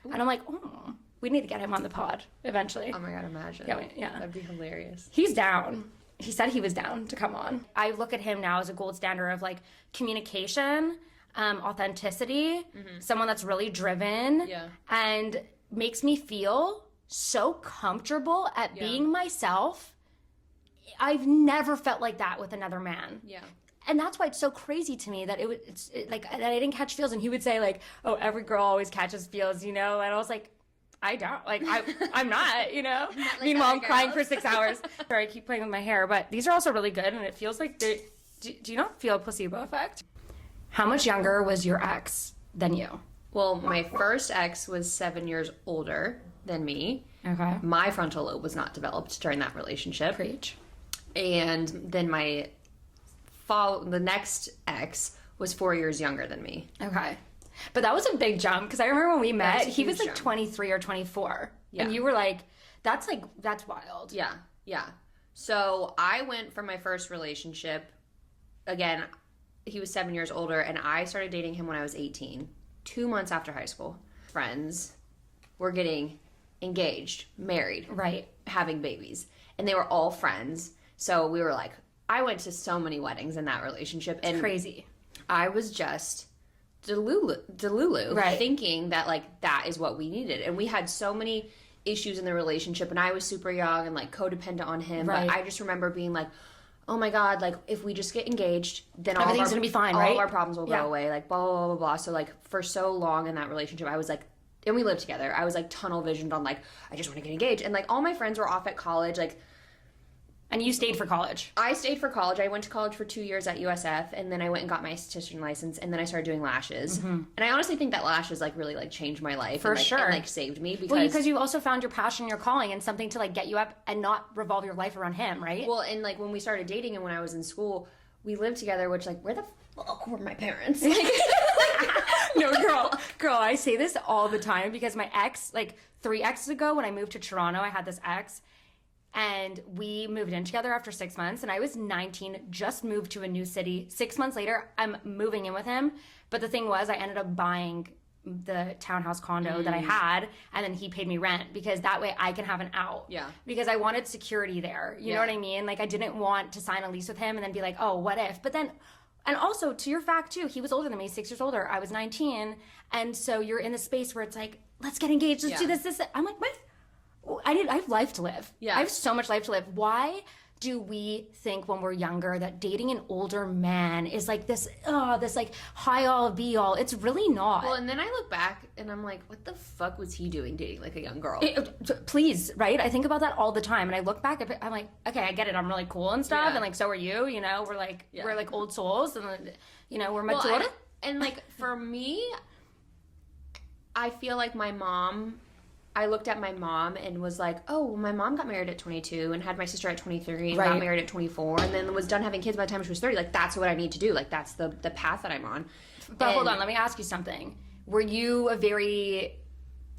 Ooh. And I'm like, oh, we need to get him on the pod eventually. Oh my God, imagine. Yeah. That'd be hilarious. He's down. He said he was down to come on. I look at him now as a gold standard of like communication, authenticity, someone that's really driven and makes me feel so comfortable at being myself. I've never felt like that with another man. Yeah. And that's why it's so crazy to me that it's like that I didn't catch feels. And he would say like, oh, every girl always catches feels, you know? And I was like, I don't. Like, I'm not, you know? Not like meanwhile, I'm crying for 6 hours. Sorry, I keep playing with my hair. But these are also really good. And it feels like, do you not feel a placebo effect? How much younger was your ex than you? Well, my first ex was 7 years older than me. Okay. My frontal lobe was not developed during that relationship. Preach. And then the next ex was 4 years younger than me. Okay. But that was a big jump because I remember when we met, he was like 23 or 24. Yeah. And you were like, that's wild. Yeah. Yeah. So I went from my first relationship, again, he was 7 years older, and I started dating him when I was 18, 2 months after high school. Friends were getting engaged, married, right, having babies, and they were all friends. So we were like, I went to so many weddings in that relationship. It's crazy. I was just delulu right, thinking that like that is what we needed. And we had so many issues in the relationship, and I was super young and like codependent on him. Right. But I just remember being like, oh my God, like if we just get engaged, then everything's gonna be fine, right? All of our problems will go away, like blah, blah, blah, blah. So like for so long in that relationship, I was like, and we lived together, I was like tunnel visioned on like, I just want to get engaged. And like all my friends were off at college, like. And you stayed for college? I stayed for college. I went to college for 2 years at USF, and then I went and got my esthetician license, and then I started doing lashes. And I honestly think that lashes like really like changed my life. For sure. And like saved me because you also found your passion, your calling, and something to like get you up and not revolve your life around him, right? Well, and like when we started dating and when I was in school, we lived together, which like, where the fuck were my parents? Like, no, girl, I say this all the time because my ex, like 3 exes ago when I moved to Toronto, I had this ex. And we moved in together after 6 months, and I was 19, just moved to a new city. 6 months later, I'm moving in with him. But the thing was, I ended up buying the townhouse condo that I had, and then he paid me rent because that way I can have an out. Yeah. Because I wanted security there. You know what I mean? Like, I didn't want to sign a lease with him and then be like, oh, what if? But then, and also, to your fact, too, he was older than me, 6 years older. I was 19. And so you're in the space where it's like, let's get engaged, let's do this. I'm like, what? I have life to live. Yeah. I have so much life to live. Why do we think when we're younger that dating an older man is like this like high all be all? It's really not. Well, and then I look back and I'm like, what the fuck was he doing dating like a young girl? Please, right? I think about that all the time, and I look back, I'm like, okay, I get it. I'm really cool and stuff, and like so are you. You know, we're like old souls, and you know we're mature. Well, and like for me, I feel like my mom. I looked at my mom and was like, oh, my mom got married at 22 and had my sister at 23 and got married at 24 and then was done having kids by the time she was 30. Like, that's what I need to do. Like, that's the path that I'm on. But hold on, let me ask you something. Were you a very,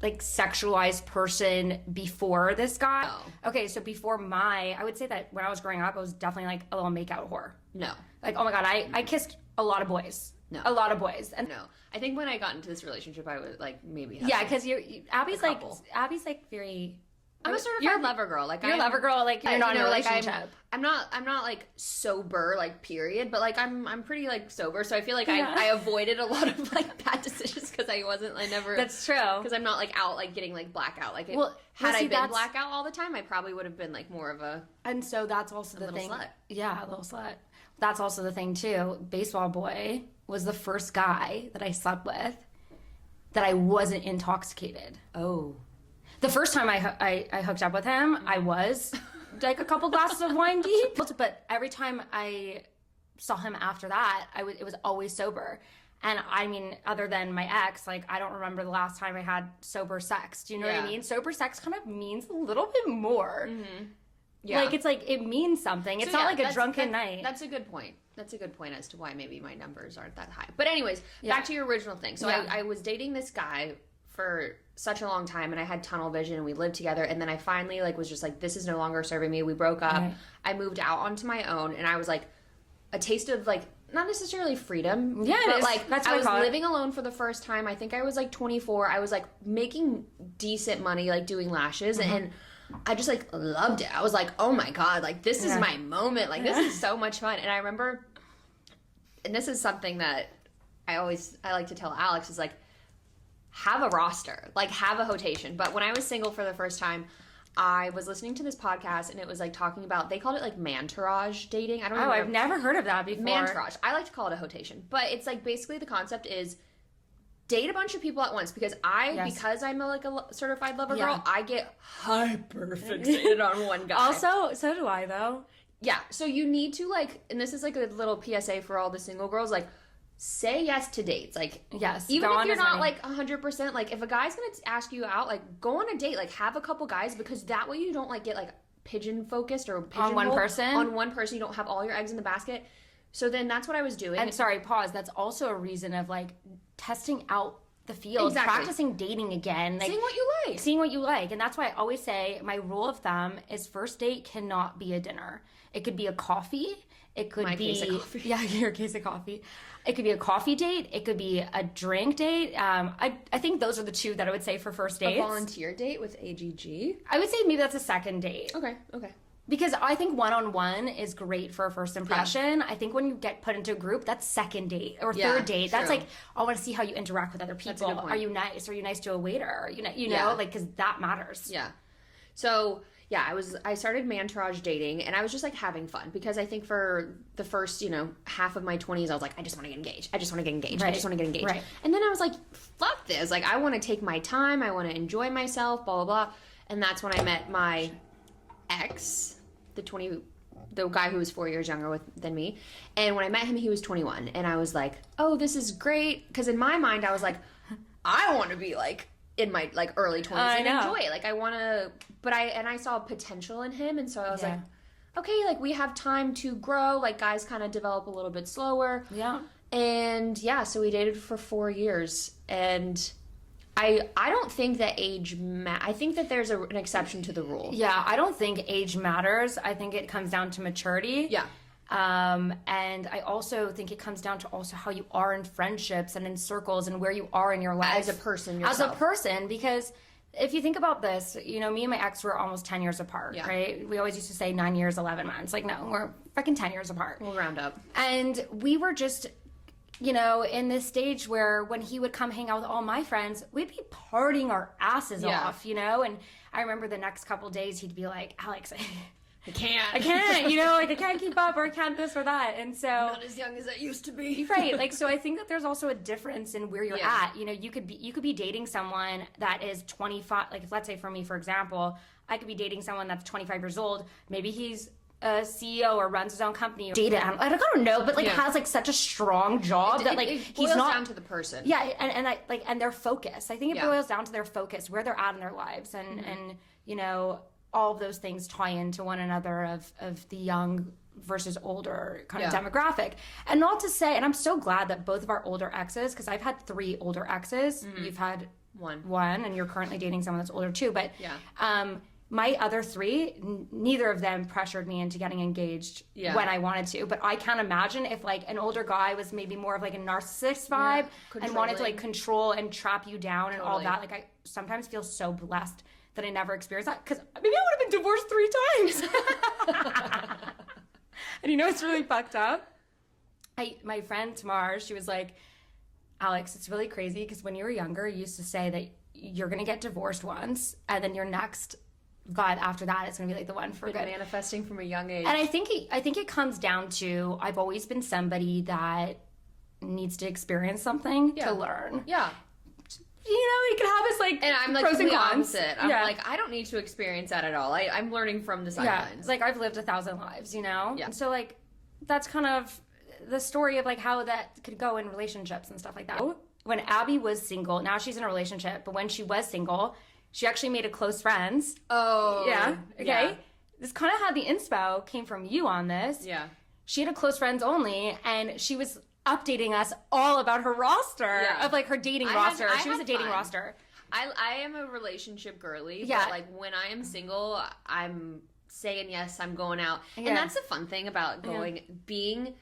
like, sexualized person before this guy? No. Okay, so before I would say that when I was growing up, I was definitely, like, a little make-out whore. No. Like, oh my God, I kissed a lot of boys. No. A lot of boys. And no. I think when I got into this relationship, I was like maybe. Yeah, because Abby's like very. I'm a certified lover girl. Like you're a lover girl. Like you're not in a relationship. Like I'm not like sober. Like period. But like I'm pretty like sober. So I feel like I avoided a lot of like bad decisions because I never. That's true. Because I'm not like out like getting like blackout. Like had I been blackout all the time, I probably would have been like more of a. And so that's also the thing. Slut. Yeah, a little slut. That's also the thing too. Baseball boy was the first guy that I slept with that I wasn't intoxicated. Oh. The first time I hooked up with him, I was like a couple glasses of wine deep. But every time I saw him after that, it was always sober. And I mean, other than my ex, like I don't remember the last time I had sober sex. Do you know what I mean? Sober sex kind of means a little bit more. Mm-hmm. Yeah. Like, it's like, it means something. It's not like a drunken night. That's a good point. That's a good point as to why maybe my numbers aren't that high. But anyways, back to your original thing. So I was dating this guy for such a long time, and I had tunnel vision, and we lived together, and then I finally like was just like, this is no longer serving me. We broke up. Right. I moved out onto my own, and I was like, a taste of like, not necessarily freedom, but like that's I was living alone for the first time. I think I was like 24. I was like making decent money, like doing lashes, and I just like loved it. I was like, oh my God, like this is my moment. Like this is so much fun. And I remember, and this is something that I like to tell Alex is like, have a roster, like have a rotation. But when I was single for the first time, I was listening to this podcast, and it was like talking about, they called it like mantourage dating. I don't know. Oh, I've never heard of that before. Mantourage. I like to call it a rotation. But it's like basically the concept is date a bunch of people at once, because because I'm a certified lover girl, I get hyper fixated on one guy. Also, so do I though. Yeah. So you need to like, and this is like a little PSA for all the single girls, like, say yes to dates. Like, yes, even if you're not like 100%, like if a guy's gonna ask you out, like go on a date, like have a couple guys, because that way you don't like get like pigeon focused or on one person. On one person, you don't have all your eggs in the basket. So then that's what I was doing. And sorry, pause. That's also a reason of like testing out the field, practicing dating again, like seeing what you like. And that's why I always say my rule of thumb is first date cannot be a dinner. It could be a coffee. It could be your case of coffee. It could be a coffee date. It could be a drink date. I think those are the two that I would say for first dates. A volunteer date with AGG. I would say maybe that's a second date. Okay. Because I think one-on-one is great for a first impression. Yeah. I think when you get put into a group, that's second date or third date. That's like, I want to see how you interact with other people. Are you nice? Are you nice to a waiter? You know, like, because that matters. Yeah. So I started mantourage dating, and I was just like having fun, because I think for the first, half of my 20s, I was like, I just want to get engaged. I just want to get engaged. Right. I just want to get engaged. Right. And then I was like, fuck this. Like, I want to take my time. I want to enjoy myself, blah, blah, blah. And that's when I met my ex, the guy who was 4 years younger than me. And when I met him, he was 21. And I was like, oh, this is great. Because in my mind, I was like, I want to be like in my like early 20s and enjoy it. Like I want to, but I saw potential in him. And so I was like, okay, like we have time to grow. Like guys kind of develop a little bit slower. Yeah. And so we dated for 4 years. And I don't think that age I think that there's an exception to the rule. Yeah, I don't think age matters. I think it comes down to maturity. Yeah. And I also think it comes down to also how you are in friendships and in circles and where you are in your life. As a person yourself. As a person, because if you think about this, me and my ex were almost 10 years apart, right? We always used to say 9 years, 11 months. Like, no, we're fucking 10 years apart. We'll round up. And we were just, in this stage where when he would come hang out with all my friends, we'd be partying our asses off, And I remember the next couple days he'd be like, Alex, I can't, like I can't keep up, or I can't this or that. And so not as young as I used to be. Right. Like, so I think that there's also a difference in where you're at. You could be dating someone that is 25, like let's say for me, for example, I could be dating someone that's 25 years old. Maybe he's a CEO or runs his own company. I don't know, but has like such a strong job that like it boils down to the person. Yeah, and their focus. I think it boils down to their focus, where they're at in their lives, and all of those things tie into one another of the young versus older kind of demographic. And not to say, and I'm so glad that both of our older exes, because I've had 3 older exes. You've had one, and you're currently dating someone that's older too. But my other 3, neither of them pressured me into getting engaged when I wanted to. But I can't imagine if like an older guy was maybe more of like a narcissist vibe and wanted to like control and trap you down and all that. Like I sometimes feel so blessed that I never experienced that, because maybe I would have been divorced 3 times. And it's really fucked up. My friend Tamar, she was like, Alex, it's really crazy because when you were younger, you used to say that you're going to get divorced once, and then your next guy after that is going to be like the one for good. Manifesting from a young age. And I think it comes down to, I've always been somebody that needs to experience something to learn. Yeah. You can have us like, and I'm like pros and the cons. opposite. I'm like, I don't need to experience that at all. I'm learning from the sidelines. Like I've lived 1,000 lives, Yeah. And so like, that's kind of the story of like how that could go in relationships and stuff like that. When Abby was single, now she's in a relationship, but when she was single, she actually made a close friends. Oh. Yeah. Okay. Yeah. This kind of how the inspo came from you on this. Yeah. she had a close friends only, and she was updating us all about her roster of like her dating roster. She was a dating roster. I am a relationship girly, Yeah. but like when I am single, I'm saying yes, I'm going out. And that's the fun thing about being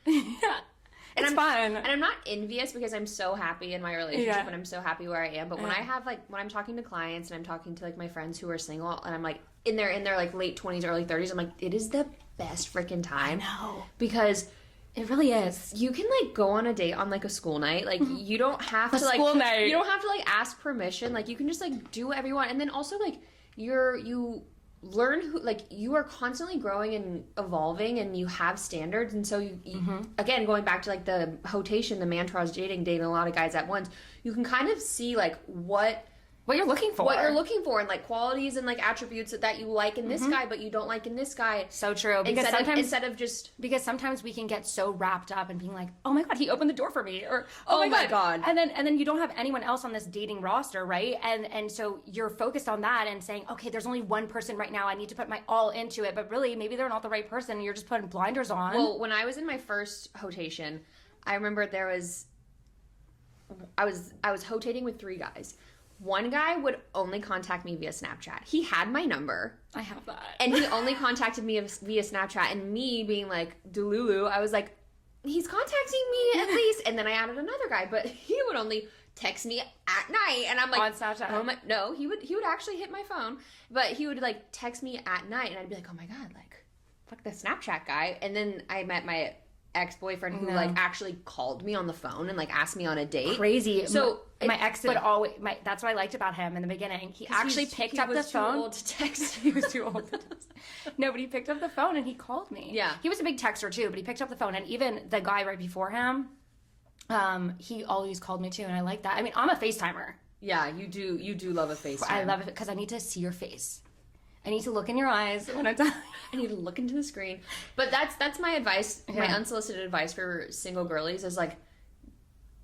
And it's fun. And I'm not envious because I'm so happy in my relationship and I'm so happy where I am. But when I have like, when I'm talking to clients and I'm talking to like my friends who are single and I'm like in their like late 20s, early 30s, I'm like, it is the best freaking time. I know. Because it really is. you can like go on a date on like a school night. Like you don't have to like school night. You don't have to like ask permission. Like you can just like do whatever you want. And then also like you learn who, like, you are constantly growing and evolving and you have standards. And so you again, going back to like the hotation, the mantras, dating a lot of guys at once, you can kind of see like what you're looking for. What you're looking for, and like qualities and like attributes that you like in this guy, but you don't like in this guy. So true. Because instead of just because sometimes we can get so wrapped up and being like, oh my God, he opened the door for me, or oh my God. And then you don't have anyone else on this dating roster, right? And so you're focused on that and saying, okay, there's only one person right now. I need to put my all into it, but really maybe they're not the right person. And you're just putting blinders on. Well, when I was in my first hotation, I remember I was hotating with 3 guys. One guy would only contact me via Snapchat. He had my number. I have that. And he only contacted me via Snapchat. And me being like, Delulu, I was like, he's contacting me at least. And then I added another guy, but he would only text me at night. And I'm like, on Snapchat? Oh my, no, he would actually hit my phone. But he would like text me at night. And I'd be like, oh my God, like, fuck the Snapchat guy. And then I met my ex-boyfriend who like actually called me on the phone and like asked me on a date. Crazy. So my ex would always. That's what I liked about him in the beginning. He actually picked up the phone. He was too old to text. He was too old to text. No, but he picked up the phone and he called me. Yeah. He was a big texter too, but he picked up the phone, and even the guy right before him, he always called me too, and I like that. I mean, I'm a FaceTimer. Yeah, you do love a FaceTime. I love it because I need to see your face. I need to look in your eyes when I'm done. I need to look into the screen. But that's my advice, my unsolicited advice for single girlies is like,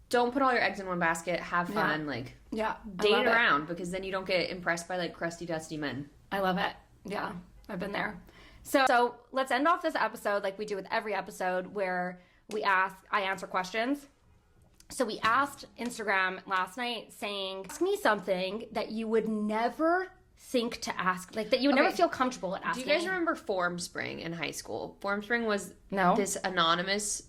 don't put all your eggs in one basket. Have fun. Like, date around, because then you don't get impressed by like crusty, dusty men. I love it. Yeah, I've been there. So let's end off this episode like we do with every episode, where I answer questions. So we asked Instagram last night saying, ask me something that you would never think to ask, like that you would never feel comfortable at asking. Do you guys remember Formspring in high school? Formspring was No. this anonymous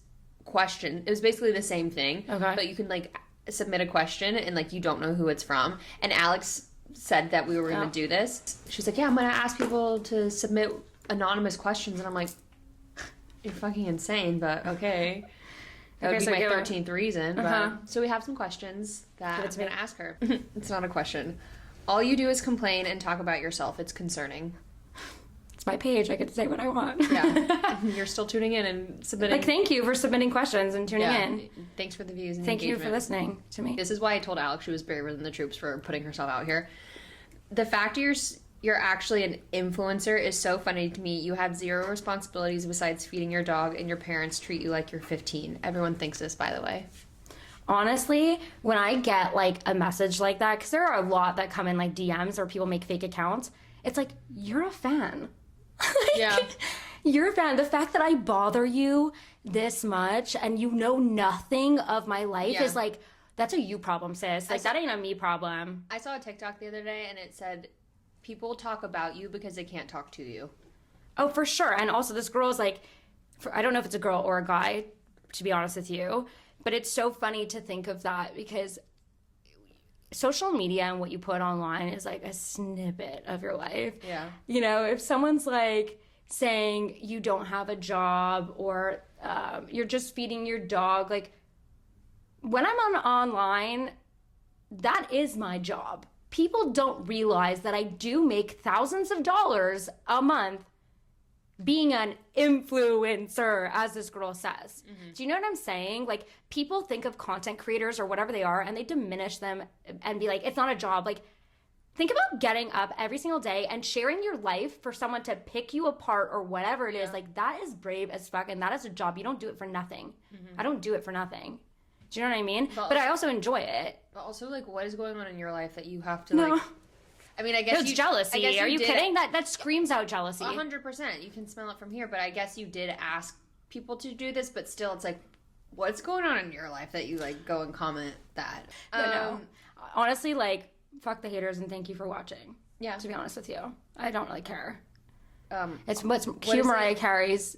question. It was basically the same thing, but you can like submit a question and like you don't know who it's from. And Alex said that we were going to do this. She's like, yeah, I'm going to ask people to submit anonymous questions. And I'm like, you're fucking insane, but okay. That would be my 13th reason. But, so we have some questions that I'm going to ask her. It's not a question. All you do is complain and talk about yourself. It's concerning. It's my page. I get to say what I want. Yeah. You're still tuning in and submitting. Like, thank you for submitting questions and tuning in. Thanks for the views and Thank engagement. you for listening to me. This is why I told Alex she was braver than the troops for putting herself out here. The fact you're actually an influencer is so funny to me. You have 0 responsibilities besides feeding your dog, and your parents treat you like you're 15. Everyone thinks this, by the way. Honestly, when I get like a message like that, because there are a lot that come in like DMs or people make fake accounts, it's like, you're a fan. Yeah. You're a fan. The fact that I bother you this much and you know nothing of my life is like, that's a you problem, sis. Like, that ain't a me problem. I saw a TikTok the other day and it said, people talk about you because they can't talk to you. Oh, for sure. And also, this girl is like, I don't know if it's a girl or a guy, to be honest with you, but it's so funny to think of that, because social media and what you put online is like a snippet of your life. Yeah. You know, if someone's like saying you don't have a job, or you're just feeding your dog, like, when I'm online, that is my job. People don't realize that I do make thousands of dollars a month being an influencer, as this girl says. Mm-hmm. Do you know what I'm saying? Like, people think of content creators or whatever they are, and they diminish them and be like, it's not a job. Like, think about getting up every single day and sharing your life for someone to pick you apart or whatever it is. Like, that is brave as fuck, and that is a job. You don't do it for nothing. Mm-hmm. I don't do it for nothing. Do you know what I mean? But I also enjoy it. But also, like, what is going on in your life that you have to, like... I mean, I guess it's jealousy. Are you kidding? That screams out jealousy. 100%. You can smell it from here, but I guess you did ask people to do this, but still, it's like, what's going on in your life that you like go and comment that? No. Honestly, like, fuck the haters and thank you for watching. Yeah. To be honest with you, I don't really care. It's what's cue Mariah Carey's.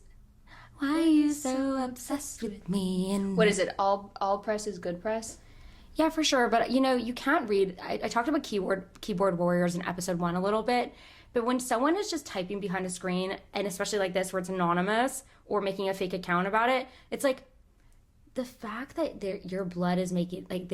Why are you so obsessed with me? And what is it? All press is good press. Yeah, for sure. But you can't read. I talked about keyboard warriors in episode 1 a little bit. But when someone is just typing behind a screen, and especially like this where it's anonymous or making a fake account about it, it's like the fact that your blood is making like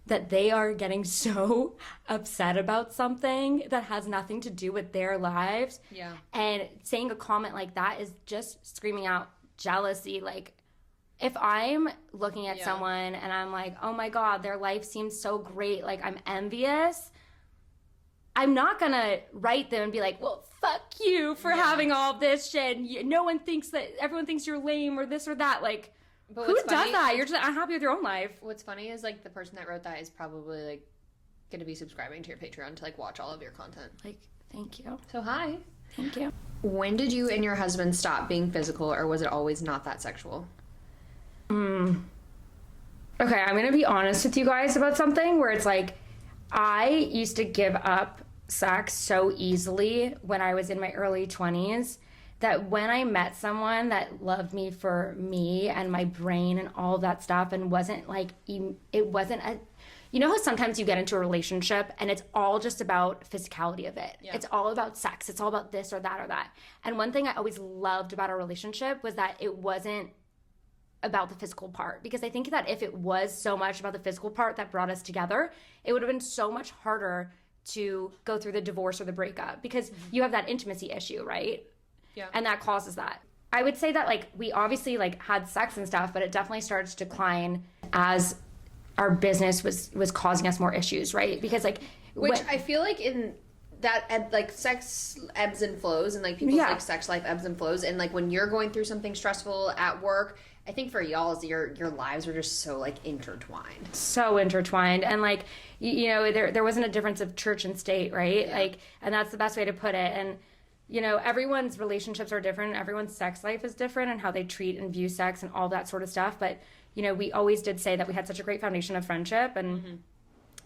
that they are getting so upset about something that has nothing to do with their lives. Yeah. And saying a comment like that is just screaming out jealousy. Like, if I'm looking at someone and I'm like, oh my God, their life seems so great, like I'm envious, I'm not gonna write them and be like, well, fuck you for having all this shit. And everyone thinks you're lame or this or that. Like, but who does that? You're just unhappy with your own life. What's funny is like the person that wrote that is probably like going to be subscribing to your Patreon to like watch all of your content. Like, thank you. So hi. Thank you. When did you and your husband stop being physical, or was it always not that sexual? Okay, I'm gonna be honest with you guys about something where it's like, I used to give up sex so easily when I was in my early 20s that when I met someone that loved me for me and my brain and all that stuff and wasn't like, it wasn't a, you know how sometimes you get into a relationship and it's all just about physicality of it. Yeah. It's all about sex. It's all about this or that or that. And one thing I always loved about our relationship was that it wasn't about the physical part, because I think that if it was so much about the physical part that brought us together, it would have been so much harder to go through the divorce or the breakup, because you have that intimacy issue, right? Yeah. And that causes that. I would say that like we obviously like had sex and stuff, but it definitely started to decline as our business was causing us more issues, right? Because like I feel like in that like sex ebbs and flows, and like people's like sex life ebbs and flows, and like when you're going through something stressful at work, I think for y'all your lives are just so like intertwined. So intertwined. And like there wasn't a difference of church and state, right? Yeah. Like, and that's the best way to put it. And everyone's relationships are different, everyone's sex life is different, and how they treat and view sex and all that sort of stuff. But we always did say that we had such a great foundation of friendship, and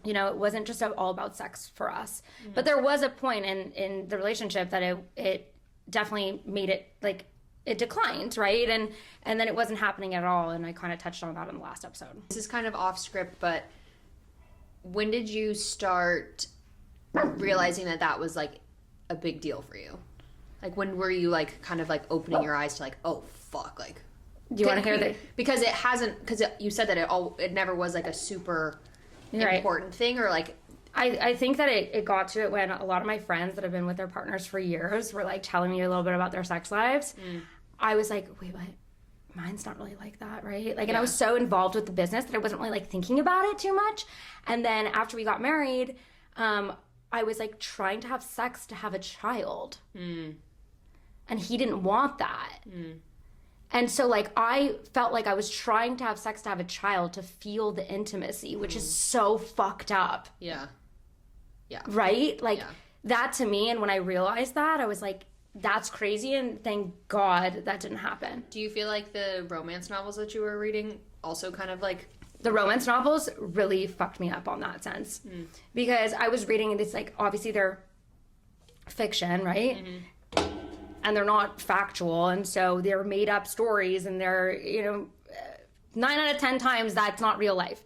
it wasn't just all about sex for us. Mm-hmm. But there was a point in the relationship that it definitely made it like it declined, right? And then it wasn't happening at all. And I kind of touched on that in the last episode. This is kind of off script, but when did you start realizing that was like a big deal for you? Like, when were you like kind of like opening your eyes to like, oh fuck, like, do you want to hear that? Because you said that it never was like a super important thing, or like, I think that it got to it when a lot of my friends that have been with their partners for years were like telling me a little bit about their sex lives. I was like, wait, what? Mine's not really like that, right? Like, and I was so involved with the business that I wasn't really like thinking about it too much. And then after we got married, I was like trying to have sex to have a child. And he didn't want that. And so like I felt like I was trying to have sex to have a child to feel the intimacy, which is so fucked up. Yeah. Right? Like that to me, and when I realized that, I was like, that's crazy, and thank God that didn't happen. Do you feel like the romance novels that you were reading also kind of like... The romance novels really fucked me up on that sense. Because I was reading this, like, obviously they're fiction, right? And they're not factual, and so they're made up stories, and they're 9 out of 10 times that's not real life.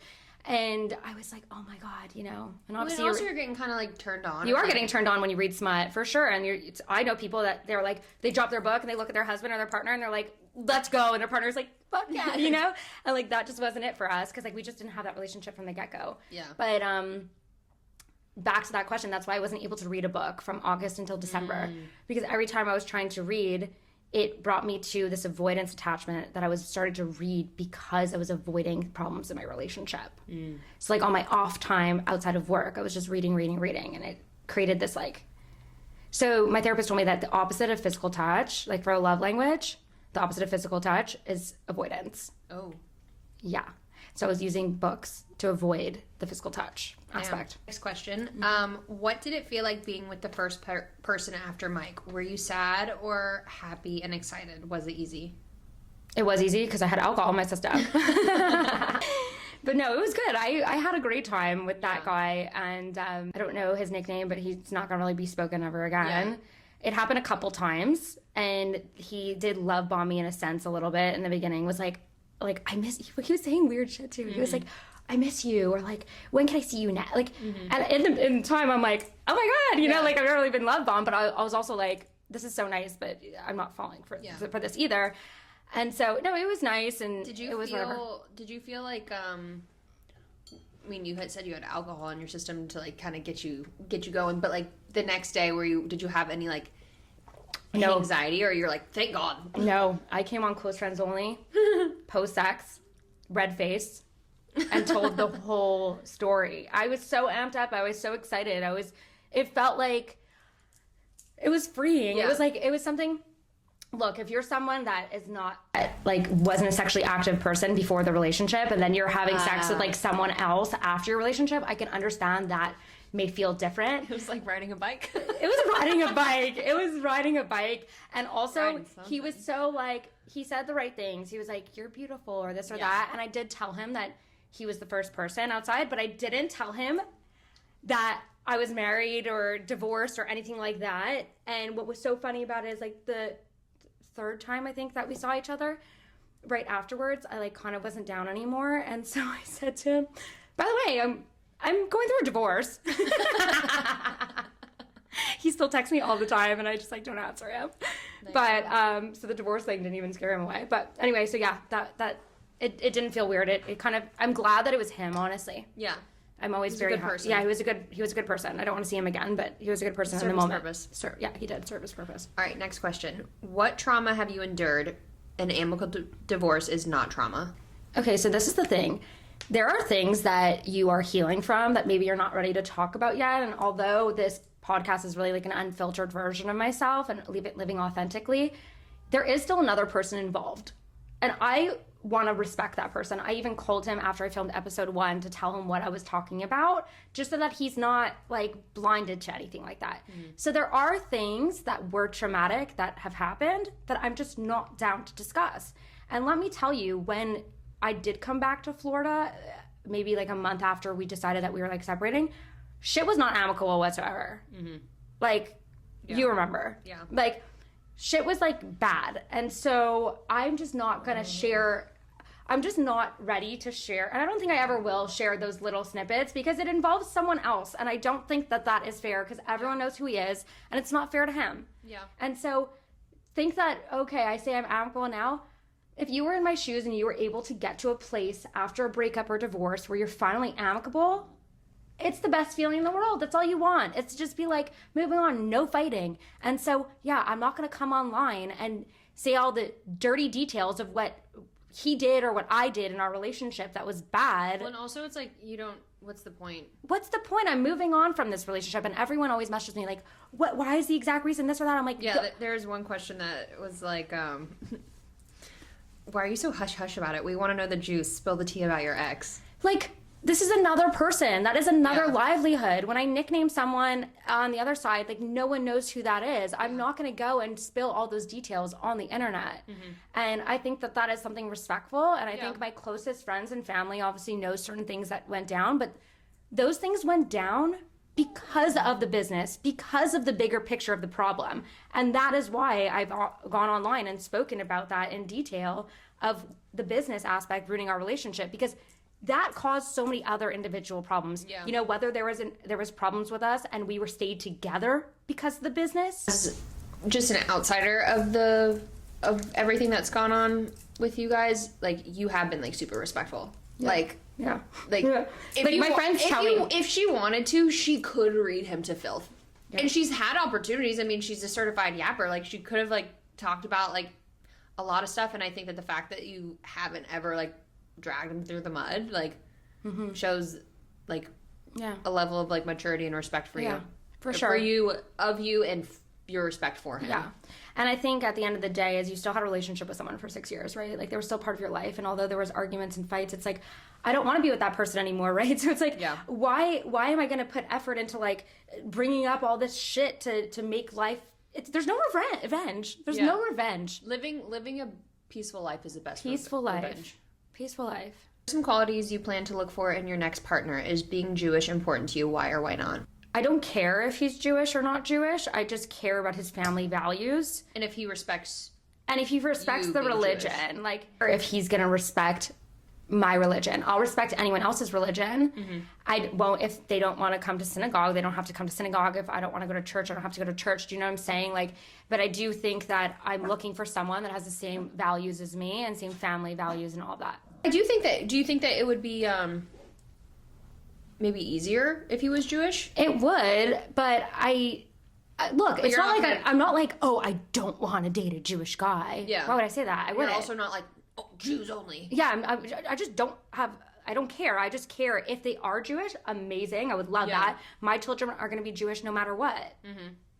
And I was like, oh my God, and obviously you're getting kind of like turned on. You are getting turned on when you read smut, for sure. And I know people that they're like, they drop their book and they look at their husband or their partner and they're like, let's go, and their partner's like, fuck yeah, and like that just wasn't it for us, because like we just didn't have that relationship from the get-go. But back to that question, that's why I wasn't able to read a book from August until December, because every time I was trying to read, it brought me to this avoidance attachment that I was starting to read because I was avoiding problems in my relationship. So like on my off time outside of work, I was just reading, and it created this like... So my therapist told me that the opposite of physical touch, like for a love language, the opposite of physical touch is avoidance. Oh. Yeah. So I was using books to avoid the physical touch aspect. Next question. What did it feel like being with the first person after Mike? Were you sad or happy and excited? Was it easy? It was easy because I had alcohol in my system. But no, it was good. I had a great time with that guy, and I don't know his nickname, but he's not going to really be spoken ever again. Yeah. It happened a couple times, and he did love bomb me in a sense a little bit in the beginning. Was like I miss you. He was saying weird shit too. He was like, I miss you, or like, when can I see you now? Like, and in time, I'm like, oh my God, you know, like I've never really been love bombed, but I was also like, this is so nice, but I'm not falling for this either. And so, no, it was nice, and did you feel like, I mean, you had said you had alcohol in your system to like kind of get you going, but like the next day, did you have any like anxiety, or you're like, thank God? No, I came on Close Friends Only, post-sex, red face, and told the whole story. I was so amped up. I was so excited. It felt like it was freeing. Yeah. It was something. Look, if you're someone that is not, like, wasn't a sexually active person before the relationship, and then you're having sex with, like, someone else after your relationship, I can understand that may feel different. It was like riding a bike. It was riding a bike. And also, he was so, like, he said the right things. He was like, you're beautiful, or this or that. And I did tell him that he was the first person outside, but I didn't tell him that I was married or divorced or anything like that. And what was so funny about it is, like, the third time I think that we saw each other, right afterwards, I like kind of wasn't down anymore, and so I said to him, by the way, I'm going through a divorce. He still texts me all the time, and I just like don't answer him. But so the divorce thing didn't even scare him away. But anyway, so yeah, that it didn't feel weird. It kind of, I'm glad that it was him, honestly. Yeah. I'm always very happy. Yeah, he was a good person. I don't want to see him again, but he was a good person in the moment. Yeah, he did serve his purpose. All right, next question. What trauma have you endured? An amicable divorce is not trauma. Okay, so this is the thing. There are things that you are healing from that maybe you're not ready to talk about yet. And although this podcast is really like an unfiltered version of myself and living authentically, there is still another person involved. And I want to respect that person. I even called him after I filmed episode 1 to tell him what I was talking about, just so that he's not like blinded to anything like that. So there are things that were traumatic that have happened that I'm just not down to discuss. And let me tell you, when I did come back to Florida, maybe like a month after we decided that we were like separating, shit was not amicable whatsoever. Like, you remember. Yeah. Like, shit was like bad. And so I'm just not going to share. I'm just not ready to share. And I don't think I ever will share those little snippets because it involves someone else. And I don't think that that is fair because everyone knows who he is and it's not fair to him. Yeah. And so think that, okay, I say I'm amicable now. If you were in my shoes and you were able to get to a place after a breakup or divorce where you're finally amicable, it's the best feeling in the world. That's all you want. It's just be like, moving on, no fighting. And so, yeah, I'm not going to come online and say all the dirty details of what he did or what I did in our relationship that was bad. Well, and also it's like, what's the point? What's the point? I'm moving on from this relationship. And everyone always messages me like, why is the exact reason this or that? I'm like, yeah, there's one question that was like, why are you so hush-hush about it? We want to know the juice. Spill the tea about your ex. Like, this is another person. That is another livelihood. When I nickname someone on the other side, like, no one knows who that is. I'm not going to go and spill all those details on the internet. And I think that that is something respectful. And I think my closest friends and family obviously know certain things that went down. But those things went down because of the business, because of the bigger picture of the problem. And that is why I've gone online and spoken about that in detail of the business aspect ruining our relationship, because that caused so many other individual problems. Yeah. You know, whether there was problems with us and we were stayed together because of the business. As just an outsider of everything that's gone on with you guys, like, you have been like super respectful. Yeah. Like, yeah. Like, if like my friends tell me, if she wanted to, she could read him to filth. Yeah. And she's had opportunities. I mean, she's a certified yapper. Like, she could have like talked about like a lot of stuff. And I think that the fact that you haven't ever like dragged him through the mud like shows like a level of like maturity and respect for you. For sure. For you, of you, and your respect for him. Yeah. And I think at the end of the day is you still had a relationship with someone for 6 years, right? Like, they were still part of your life. And although there was arguments and fights, it's like, I don't want to be with that person anymore, right? So it's like, why am I going to put effort into like bringing up all this shit to make life, there's no revenge. There's no revenge. Living Peaceful life is the best. Peaceful revenge. life. Peaceful life. Some qualities you plan to look for in your next partner. Is being Jewish important to you? Why or why not? I don't care if he's Jewish or not Jewish. I just care about his family values. And if he respects And if he respects you the being religion, Jewish. like, or if he's going to respect my religion. I'll respect anyone else's religion. Mm-hmm. I won't, if they don't want to come to synagogue, they don't have to come to synagogue. If I don't want to go to church, I don't have to go to church. Do you know what I'm saying? Like, but I do think that I'm looking for someone that has the same values as me and same family values and all that. do you think that it would be maybe easier if he was Jewish? It would, but look, it's you're not not like gonna- I'm not like, oh, I don't want to date a Jewish guy. Yeah. Why would I say that? I You're wouldn't. also not like, oh, Jews only. Yeah, I just don't have, I don't care. I just care if they are Jewish, amazing. I would love Yeah. that. My children are going to be Jewish no matter what.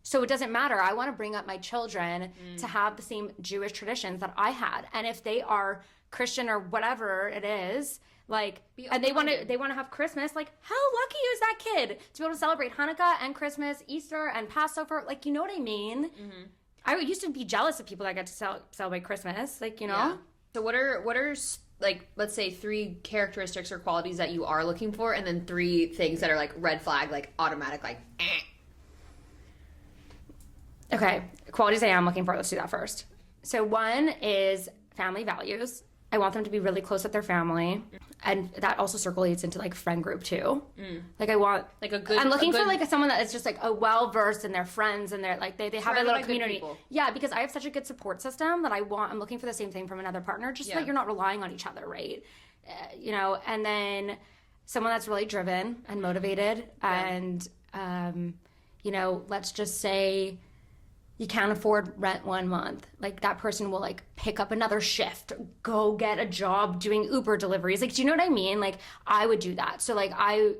So it doesn't matter. I want to bring up my children to have the same Jewish traditions that I had. And if they are Christian or whatever it is, like, and they want to have Christmas, like, how lucky is that kid to be able to celebrate Hanukkah and Christmas, Easter and Passover? Like, you know what I mean? I used to be jealous of people that get to celebrate Christmas, like, you know? Yeah. So what are like, let's say 3 characteristics or qualities that you are looking for, and then 3 things that are like red flag, like automatic, like eh. Okay, qualities I am looking for. Let's do that first. So one is family values. I want them to be really close with their family, and that also circulates into like friend group too. Like I want Like a good- I'm looking a good- for like someone that is just like a well versed in their friends and they're like they have a Surrounded little by good community. people. Yeah, because I have such a good support system that I'm looking for the same thing from another partner. Just so Yeah. that you're not relying on each other, right? You know, and then someone that's really driven and motivated, and you know, let's just say you can't afford rent 1 month. Like that person will like pick up another shift, go get a job doing Uber deliveries. Like, do you know what I mean? Like I would do that. So like I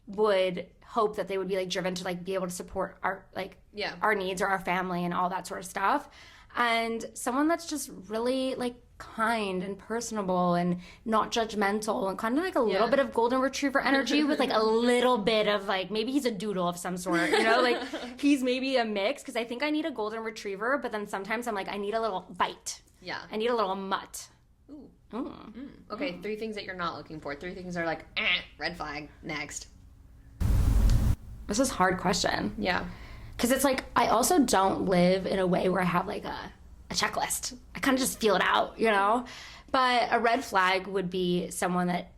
would hope that they would be like driven to like be able to support our like Yeah. our needs or our family and all that sort of stuff. And someone that's just really like kind and personable and not judgmental and kind of like a little Yeah. bit of golden retriever energy with like a little bit of like maybe he's a doodle of some sort, you know, like he's maybe a mix, because I think I need a golden retriever, but then sometimes I'm like I need a little bite. Yeah. I need a little mutt. Ooh. Okay, 3 things that you're not looking for. 3 things are like red flag. Next. This is a hard question. Yeah. Because it's like, I also don't live in a way where I have like a checklist. I kind of just feel it out, you know? But a red flag would be someone that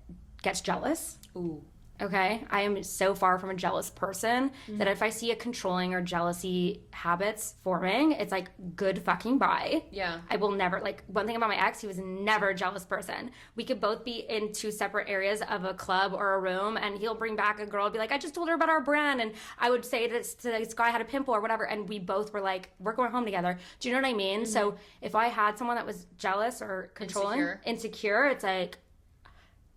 gets jealous. Ooh. Okay? I am so far from a jealous person that if I see a controlling or jealousy habits forming, it's like, good fucking bye. Yeah. I will never, like, one thing about my ex, he was never a jealous person. We could both be in 2 separate areas of a club or a room, and he'll bring back a girl and be like, I just told her about our brand, and I would say this guy had a pimple or whatever, and we both were like, we're going home together. Do you know what I mean? So if I had someone that was jealous or controlling, insecure, it's like,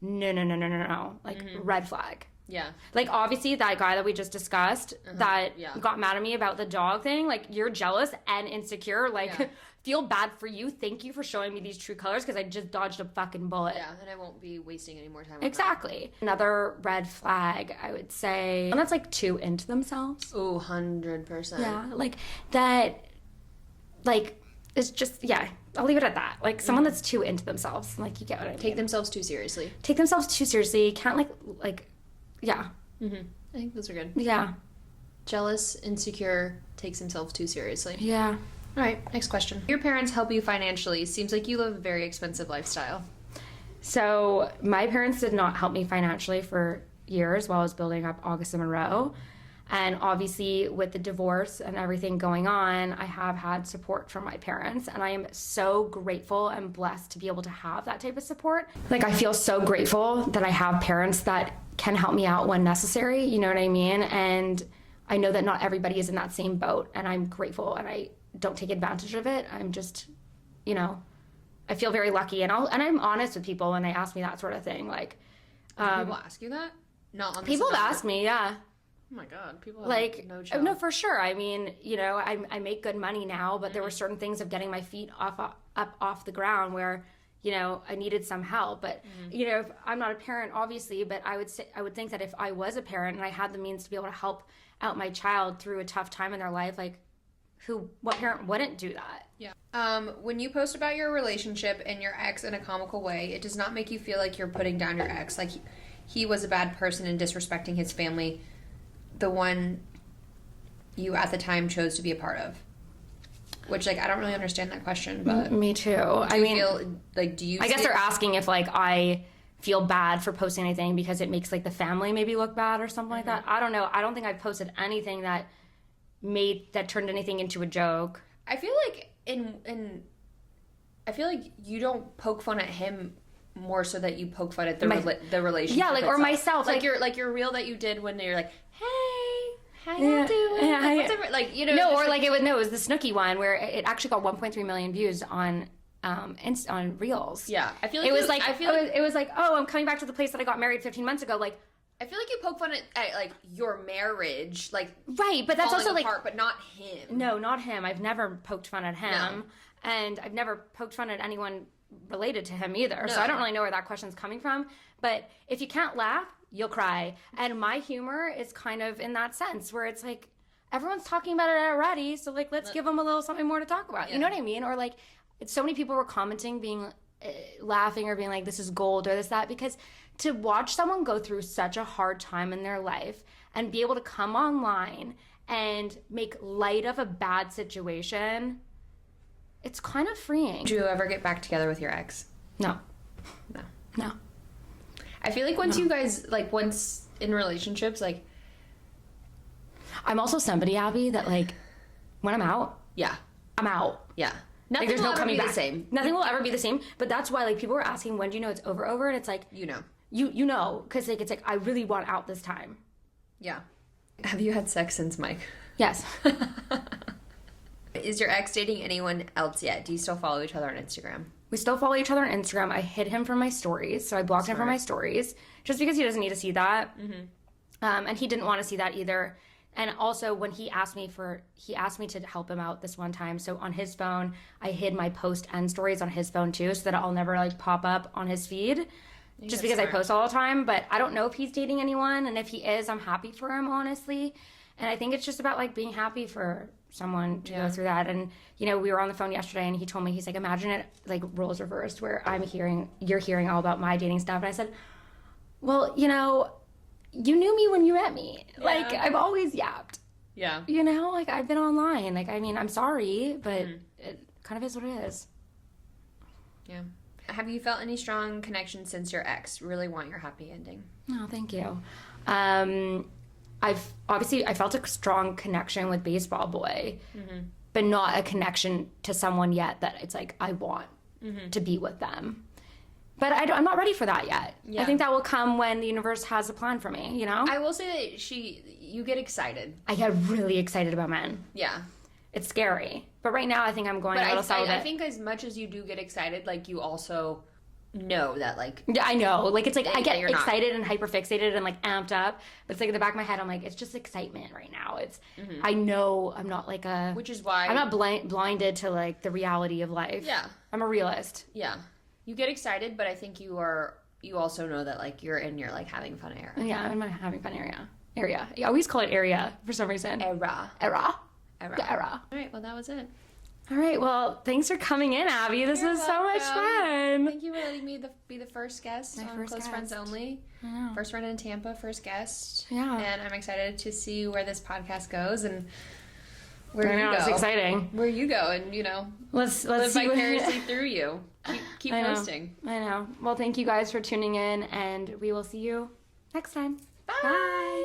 no. Like, red flag. Yeah. Like, obviously, that guy that we just discussed that Yeah. got mad at me about the dog thing, like, you're jealous and insecure. Like, Yeah. feel bad for you. Thank you for showing me these true colors, because I just dodged a fucking bullet. Yeah, and I won't be wasting any more time on Exactly. Another red flag, I would say, and that's like too into themselves. that. Ooh, 100%. Yeah. Like, that, like, it's just, yeah, I'll leave it at that. Like, someone that's too into themselves. Like, you get what I mean. Take themselves too seriously. Take themselves too seriously. Can't, like, yeah. I think those are good. Yeah. Jealous, insecure, takes himself too seriously. Yeah. All right, next question. Your parents help you financially. Seems like you live a very expensive lifestyle. So my parents did not help me financially for years while I was building up August and Monroe. And obviously with the divorce and everything going on, I have had support from my parents. And I am so grateful and blessed to be able to have that type of support. Like, I feel so grateful that I have parents that can help me out when necessary. You know what I mean? And I know that not everybody is in that same boat. And I'm grateful, and I don't take advantage of it. I'm just, you know, I feel very lucky. And I'm honest with people when they ask me that sort of thing. Like, People ask you that? Not on people have asked me, yeah. Oh my god, people have Like, no job. no, for sure. I mean, you know, I make good money now, but there were certain things of getting my feet off the ground where, you know, I needed some help. But, you know, if I'm not a parent, obviously, but I would think that if I was a parent and I had the means to be able to help out my child through a tough time in their life, like, what parent wouldn't do that? Yeah. When you post about your relationship and your ex in a comical way, it does not make you feel like you're putting down your ex. Like he was a bad person and disrespecting his family, the one you at the time chose to be a part of. Which, like, I don't really understand that question, but Me too. I guess they're asking if, like, I feel bad for posting anything because it makes, like, the family maybe look bad or something like that. I don't know. I don't think I've posted anything that turned anything into a joke. I feel like I feel like you don't poke fun at him more so that you poke fun at the relationship. Yeah, like, or itself. myself. Like your reel that you did when you're like, hey, how you doing? Yeah, Whatever. Like, you know. No, or like it was the Snooki one where it actually got 1.3 million views on Reels. Yeah, I feel like it was like, oh, I'm coming back to the place that I got married 15 months ago. Like, I feel like you poke fun at like your marriage, like right, but that's also apart, but not him. No, not him. I've never poked fun at him, and I've never poked fun at anyone related to him either. No. So I don't really know where that question's coming from. But if you can't laugh, you'll cry. And my humor is kind of in that sense where it's like everyone's talking about it already, so like let's give them a little something more to talk about. Yeah. You know what I mean? Or like so many people were commenting, being laughing or being like, this is gold or this, that, because to watch someone go through such a hard time in their life and be able to come online and make light of a bad situation, it's kind of freeing. Do you ever get back together with your ex? No. I feel like once in relationships, like, I'm also somebody, Abby, that like when I'm out, I'm out. Yeah. Nothing will ever be the same. Nothing will ever be the same. But that's why, like, people were asking, when do you know it's over? And it's like, you know, because like it's like I really want out this time. Yeah. Have you had sex since Mike? Yes. Is your ex dating anyone else yet? Do you still follow each other on Instagram? We still follow each other on Instagram. I hid him from my stories, so I blocked him from my stories just because he doesn't need to see that. Mm-hmm. And he didn't want to see that either. And also, when he asked me to help him out this one time. So on his phone, I hid my post and stories on his phone too, so that I'll never like pop up on his feed. Just because I post all the time. But I don't know if he's dating anyone, and if he is, I'm happy for him, honestly. And I think it's just about like being happy for someone to go through that. And you know, we were on the phone yesterday, and he told me, he's like, imagine it like roles reversed, where you're hearing all about my dating stuff, and I said, well, you know, you knew me when you met me. Yeah. Like, I've always yapped. Yeah. You know, like, I've been online. Like, I mean, I'm sorry, but it kind of is what it is. Yeah. Have you felt any strong connection since your ex? Really want your happy ending. Oh, thank you. I felt a strong connection with Baseball Boy, but not a connection to someone yet that it's like, I want to be with them. But I'm not ready for that yet. Yeah. I think that will come when the universe has a plan for me, you know? I will say that you get excited. I get really excited about men. Yeah. It's scary. But right now I think I'm going a little celibate. I think as much as you do get excited, like, you also know that, like... Yeah, I know. Like, it's like I get excited and hyper-fixated and, like, amped up. But it's like in the back of my head, I'm like, it's just excitement right now. It's... I know I'm not like a... Which is why... I'm not blinded to, like, the reality of life. Yeah. I'm a realist. Yeah. You get excited, but I think you also know that, like, you're in your, like, having fun era. Yeah, I'm in my having fun area. I always call it area for some reason. Era. The era. All right, well, that was it. All right, well, thanks for coming in, Abby. This was so much fun. Thank you for letting me be the first guest on Close Friends Only. First friend in Tampa, first guest. Yeah. And I'm excited to see where this podcast goes and where you go. It's exciting. Where you go, and, you know, let's live see vicariously through you. Keep posting. I know. Well, thank you guys for tuning in, and we will see you next time. Bye.